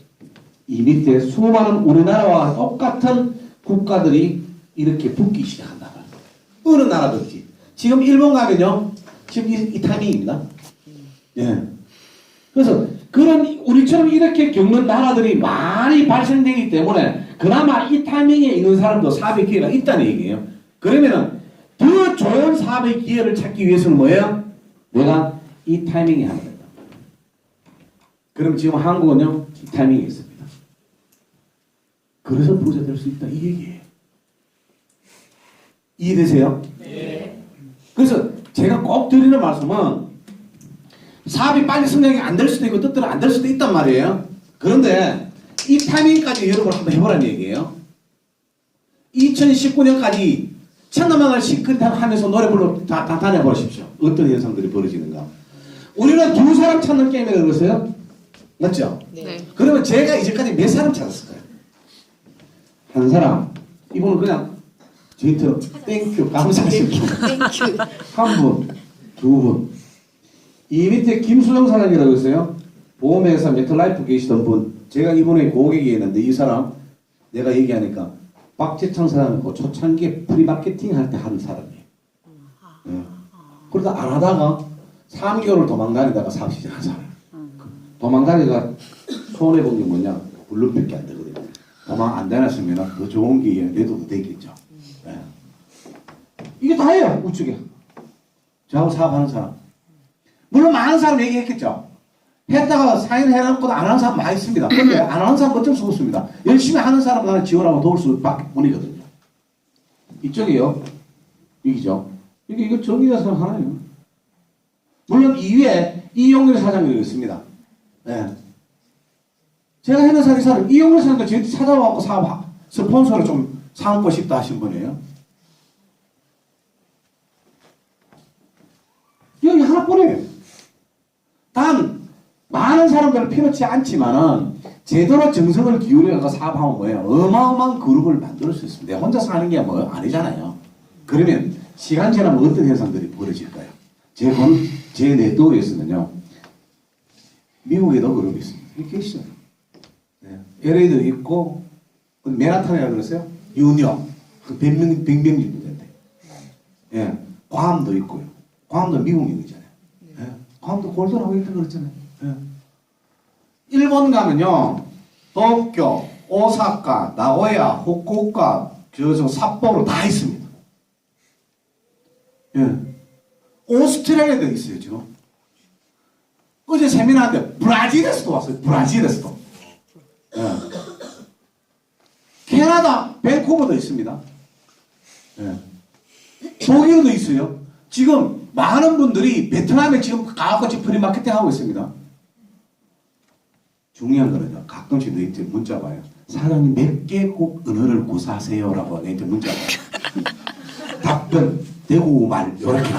이 밑에 수많은 우리나라와 똑같은 국가들이 이렇게 붙기 시작한다. 어느 나라든지. 지금 일본 가면요, 지금 이 타이밍입니다. 예. 그래서 그런 우리처럼 이렇게 겪는 나라들이 많이 발생되기 때문에 그나마 이 타이밍에 있는 사람도 사업의 기회가 있다는 얘기예요. 그러면은 더 좋은 사업의 기회를 찾기 위해서는 뭐예요? 내가 이 타이밍에 하면 된다. 그럼 지금 한국은요, 이 타이밍에 있습니다. 그래서 부자 될 수 있다, 이 얘기예요. 이해되세요? 네. 그래서 제가 꼭 드리는 말씀은, 사업이 빨리 성장이 안 될 수도 있고 뜻대로 안 될 수도 있단 말이에요. 그런데 이 타이밍까지 여러분 한번 해보라는 얘기예요. 2019년까지 천남만을 시크릿 하면서 노래 불러 다 다녀보십시오. 어떤 현상들이 벌어지는가. 우리는 두 사람 찾는 게임이라고 그랬어요? 맞죠? 네. 그러면 제가 이제까지 몇 사람 찾았을까요? 한 사람. 이분은 그냥 저희처럼 땡큐 감사하십시오. 땡큐. 한 분, 두 분. 이 밑에 김수정 사장이라고 했어요. 보험회사 메트라이프 계시던 분. 제가 이분의 고객이었는데, 이 사람 내가 얘기하니까 박재창 사장이고 초창기에 프리마케팅 할 때 하는 사람이에요. 네. 그러다 안 하다가 3개월을 도망다니다가 사업 시작한 사람. 도망다니다가 손해본 게 뭐냐? 물론밖에 안 되거든요. 도망 안 다녔으면 더 좋은 기회에 내도 되겠죠. 네. 이게 다예요, 우측에. 저하고 사업하는 사람. 물론 많은 사람 얘기했겠죠. 했다가 사인 해놓고도 안 하는 사람 많이 있습니다. 그런데 안 하는 사람 어쩔 수 없습니다. 열심히 하는 사람 나는 지원하고 도울 수밖에 뿐이거든요. 이쪽이요. 여기죠. 이거 정의가 사람 하나예요. 물론 이 위에 이용렬 사장님이 있습니다. 네. 제가 해는 사람 이용렬 사장도 저희 찾아와서 사업 스폰서를 좀 삼고 싶다 하신 분이에요. 여기 하나뿐이에요. 단 많은 사람들을 필요치 않지만은 제대로 정성을 기울여서 사업하면 뭐예요? 어마어마한 그룹을 만들 수 있습니다. 내가 혼자 사는 게 뭐 아니잖아요. 그러면 시간 지나면 어떤 현상들이 벌어질까요? 제 네트워크에서는요, 미국에도 그룹이 있습니다. 이렇게 계시죠. 네. LA도 있고, 맨하탄이라고 그랬어요? 뉴욕. 100명 정도 된대. 예. 괌도 있고요. 괌도 미국이잖아요. 예. 괌도 골드라고 있다 그랬잖아요. 예. 일본 가면요, 도쿄, 오사카, 나고야, 후쿠오카, 삿포로 다 있습니다. 예. 오스트레일리아도 있어요, 지금. 어제 세미나인데 브라질에서도 왔어요. 브라질에서도. 예. 캐나다 밴쿠버도 있습니다. 예. 독일도 있어요. 지금 많은 분들이 베트남에 지금 가갖고 지금 프리마케팅 하고 있습니다. 중요한 거는요, 가끔씩 너희들 문자 와요. 사장님 몇 개국 언어를 구사하세요라고 너희들 문자 와요. 답변 대구말 이렇게.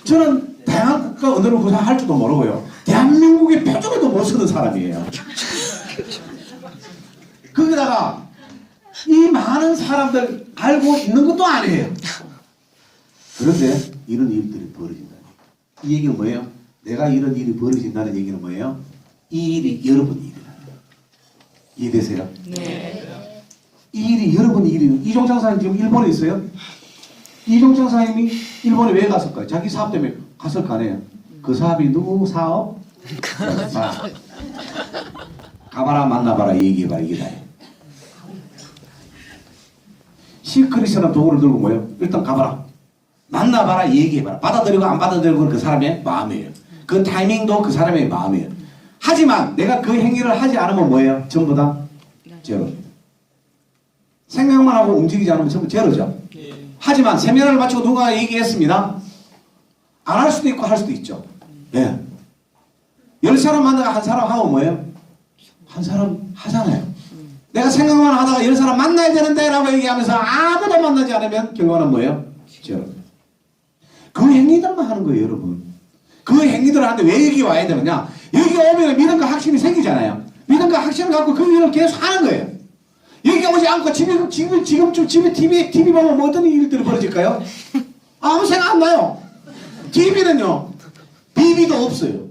저는 다양한 국가 언어를 구사할 줄도 모르고요. 대한민국의 표준어도 못 쓰는 사람이에요. 거기다가 이 많은 사람들 알고 있는 것도 아니에요. 그런데 이런 일들이 벌어진다. 이 얘기는 뭐예요? 내가 이런 일이 벌어진다는 얘기는 뭐예요? 이 일이 여러분 일이라는 거예요. 이해되세요? 네. 이 일이 여러분 일이에요. 이종창 사님 지금 일본에 있어요? 이종창 사님이 일본에 왜 갔을까요? 자기 사업 때문에 갔을 거 아니에요? 그 사업이 누구 사업? 가봐라 만나봐라 얘기해봐라 이게 다예요. 시크릿이라는 도구를 들고 뭐예요? 일단 가봐라 만나봐라 얘기해봐라. 받아들이고 안 받아들이고 그 사람의 마음이에요. 그 타이밍도 그 사람의 마음이에요. 하지만 내가 그 행위를 하지 않으면 뭐예요? 전부 다 제로. 생각만 하고 움직이지 않으면 전부 제로죠. 하지만 세미나를 마치고 누가 얘기했습니다. 안 할 수도 있고 할 수도 있죠. 예. 10사람 만나가 한 사람 하면 뭐예요? 한 사람 하잖아요. 내가 생각만 하다가 10사람 만나야 되는데 라고 얘기하면서 아무도 만나지 않으면 결과는 뭐예요? 제로. 그 행위들만 하는 거예요, 여러분. 그 행위들을 하는데 왜 여기 와야 되느냐? 여기 오면 믿음과 확신이 생기잖아요. 믿음과 확신을 갖고 그 일을 계속 하는 거예요. 여기 오지 않고 지금쯤 집에 TV 보면 뭐 어떤 일들이 벌어질까요? 아무 생각 안 나요. TV는요, 비비도 없어요.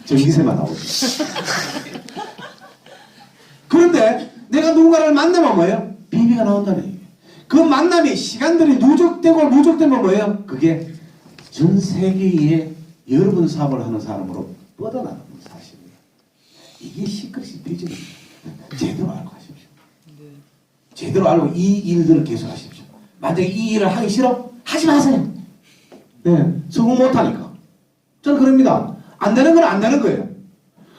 전기세만 나오죠. 그런데 내가 누군가를 만나면 뭐예요? 비비가 나온다는 얘기예요. 그 만남이 시간들이 누적되면 뭐예요? 그게 전 세계에 여러분 사업을 하는 사람으로 뻗어나가는 사실이에요. 이게 시크릿 비즈니스입니다. 제대로 알고 하십시오. 제대로 알고 이 일들을 계속 하십시오. 만약에 이 일을 하기 싫어? 하지 마세요. 네, 성공 못하니까. 저는 그럽니다. 안 되는 건 안 되는 거예요.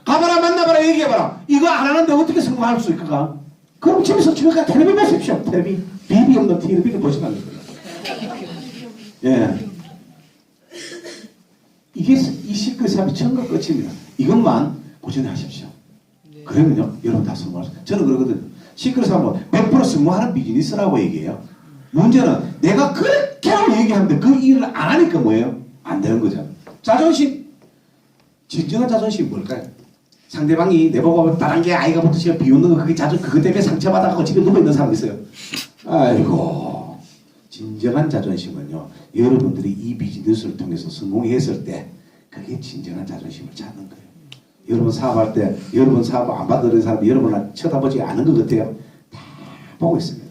가봐라 만나봐라 얘기해봐라. 이거 안 하는데 어떻게 성공할 수 있을까? 그럼 집에서 텔레비 보십시오. 텔레비. 비비 없는 텔레비를 보시면 안 됩니다. 예. 이게 이 시크릿 사업이 처음과 끝입니다. 이것만 꾸준히 하십시오. 그러면요, 여러분 다 성공할 수 있어요. 저는 그러거든요. 시크릿 사업은 100% 성공하는 비즈니스라고 얘기해요. 문제는 내가 그렇게 하고 얘기하는데 그 일을 안 하니까 뭐예요? 안 되는 거죠. 자존심. 진정한 자존심이 뭘까요? 상대방이 내보고 다른 게 아이가 부터 비웃는 거 그것 때문에 상처받아가고 집에 누워있는 사람 있어요. 아이고. 진정한 자존심은요, 여러분들이 이 비즈니스를 통해서 성공했을 때 그게 진정한 자존심을 찾는 거예요. 여러분 사업할 때 여러분 사업 안 받는 사람이 여러분을 쳐다보지 않은 것 같아요. 다 보고 있습니다.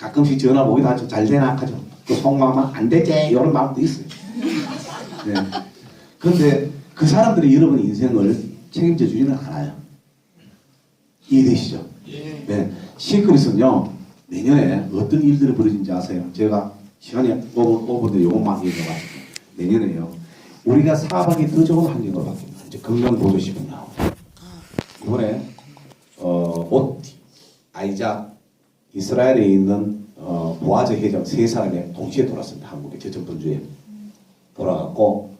가끔씩 전화 오기도 하죠. 잘 되나 하죠. 또 속마음은 안 되지 이런 마음도 있어요. 네. 그런데 그 사람들이 여러분 인생을 책임져 주지는 않아요. 이해되시죠? 네. 시크릿은요, 내년에 어떤 일들이 벌어진지 아세요? 제가 시간이 오버인데 요것만 얘기해가지고 내년에요, 우리가 사업하기 더 좋은 환경으로 바뀝니다. 이제 건강보조식은 나오고 이번에 OT, 아이작, 이스라엘에 있는 부하제 회장 3사람이 동시에 돌았습니다. 한국에 저점번주에 돌아갔고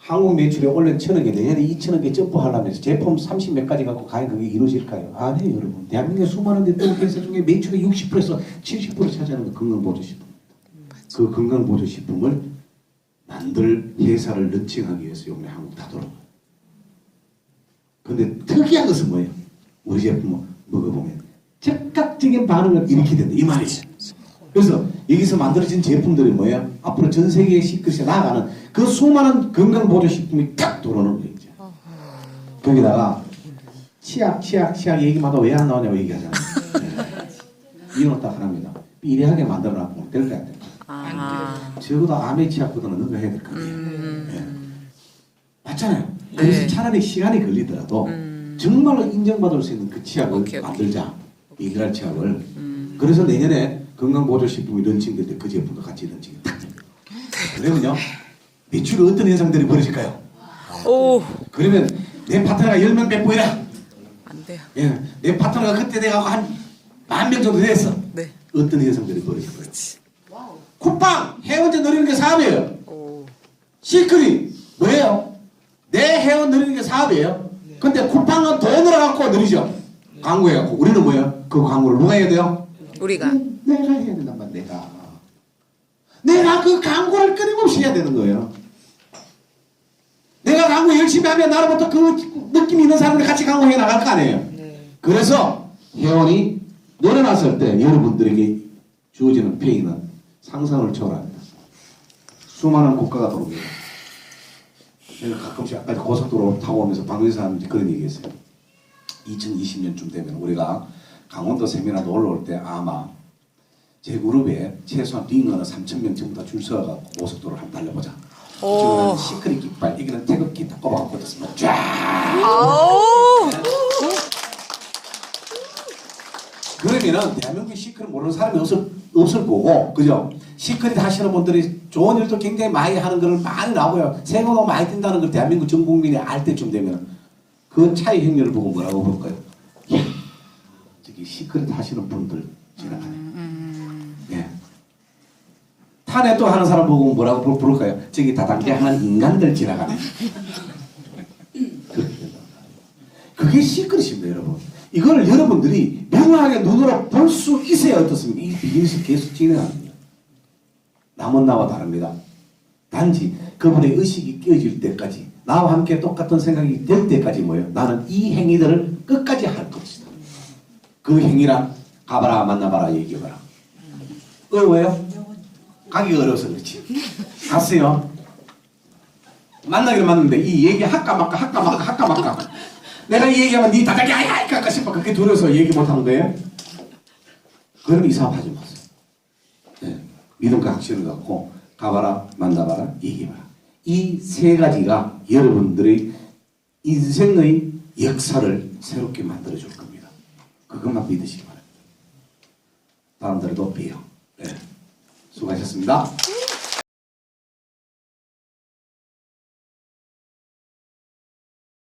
한국 매출이 올해 1,000억에 내년에 2,000억에 점프하려면서 제품 30 몇 가지 갖고 과연 그게 이루어질까요? 안 해요, 여러분. 대한민국의 수많은 대통령 회사 중에 매출의 60%에서 70% 차지하는 게 건강보조식품입니다. 그 건강보조식품을 만들 회사를 런칭하기 위해서 요번에 한국 다 돌아가요. 근데 특이한 것은 뭐예요? 우리 제품을 먹어보면 즉각적인 반응을 일으키게 된다. 이 말이죠. 그래서 여기서 만들어진 제품들이 뭐예요? 앞으로 전 세계의 시크릿에 나아가는 그 수많은 건강보조식품이 탁 들어오는 거예요. 이제. 거기다가 치약 얘기마다 왜 안 나오냐고 얘기하잖아요. 네. 이런 거 딱 하나입니다. 삐리하게 만들어놨고 될 것 같아요. 적어도 암의 치약보다는 뭔가 해야 될 거 아니에요. 네. 맞잖아요. 그래서 차라리 시간이 걸리더라도 정말로 인정받을 수 있는 그 치약을 만들자. 이그랄 치약을. 그래서 내년에 건강보조식품이 런칭될 때 그 제품도 같이 런칭이 탁 됩니다. 그러면요. 매출은 어떤 현상들이 벌어질까요? 오. 그러면 내 파트너가 10명 배포해라. 안 돼요. 예, 내 파트너가 그때 내가 한 10,000명 정도 됐어. 네. 어떤 현상들이 벌어질까요? 쿠팡 회원제 늘리는 게 사업이에요. 오. 시크릿 뭐예요? 내 회원 늘리는 게 사업이에요. 근데 쿠팡은 돈으로 갖고 늘리죠. 광고해갖고 우리는 뭐예요? 그 광고를 누가 해야 돼요? 우리가. 내가 해야 된단 말이야. 내가 그 광고를 끊임없이 해야 되는 거예요. 내가 광고 열심히 하면 나로부터 그 느낌 있는 사람들 같이 광고해 나갈 거 아니에요. 네. 그래서 회원이 늘어났을 때 여러분들에게 주어지는 페이는 상상을 초월합니다. 수많은 국가가 들어옵니다. 제가 가끔씩 아까 고속도로 타고 오면서 방송에서 그런 얘기했어요. 2020년쯤 되면 우리가 강원도 세미나도 올라올 때 아마 제 그룹에 최소한 링어는 3,000명 전부 다 줄 서가지고 고속도로를 한번 달려보자. 오. 지금은 시크릿 깃발, 이거는 태극기 다 꼽아갖고 있습니다. 쫙! 아우. 그러면은 대한민국의 시크릿 모르는 사람이 없을 거고, 그죠? 시크릿 하시는 분들이 좋은 일도 굉장히 많이 하는 걸 많이 나오고요. 세금도 많이 뛴다는 걸 대한민국 전 국민이 알 때쯤 되면 그 차이 행렬을 보고 뭐라고 볼까요? 야, 저기 시크릿 하시는 분들 지나가네. 예. 탄핵 또 하는 사람 보고 뭐라고 부를까요? 저기 다단계 하는 인간들 지나가네. 그렇게 된다. 그게 시크릿입니다, 여러분. 이걸 여러분들이 명확하게 눈으로 볼 수 있어야 어떻습니까? 이 비즈니스 계속 진행합니다. 남은 나와 다릅니다. 단지 그분의 의식이 깨어질 때까지, 나와 함께 똑같은 생각이 될 때까지 뭐예요? 나는 이 행위들을 끝까지 할 것이다. 그 행위란 가봐라 만나봐라 얘기해봐라. 어려워요? 가기가 어려워서 그렇지. 갔어요. 만나기를 만났는데 이 얘기 할까 말까 내가 이 얘기하면 니 다닥이 아야 할까 싶어. 그렇게 두려워서 얘기 못하는 거예요. 그럼 이 사업 하지 마세요. 네. 믿음과 확신을 갖고 가봐라 만나봐라 얘기해봐라. 이 세 가지가 여러분들의 인생의 역사를 새롭게 만들어줄 겁니다. 그것만 믿으시기 바랍니다. 다음 달에도 봬요. 네. 수고하셨습니다.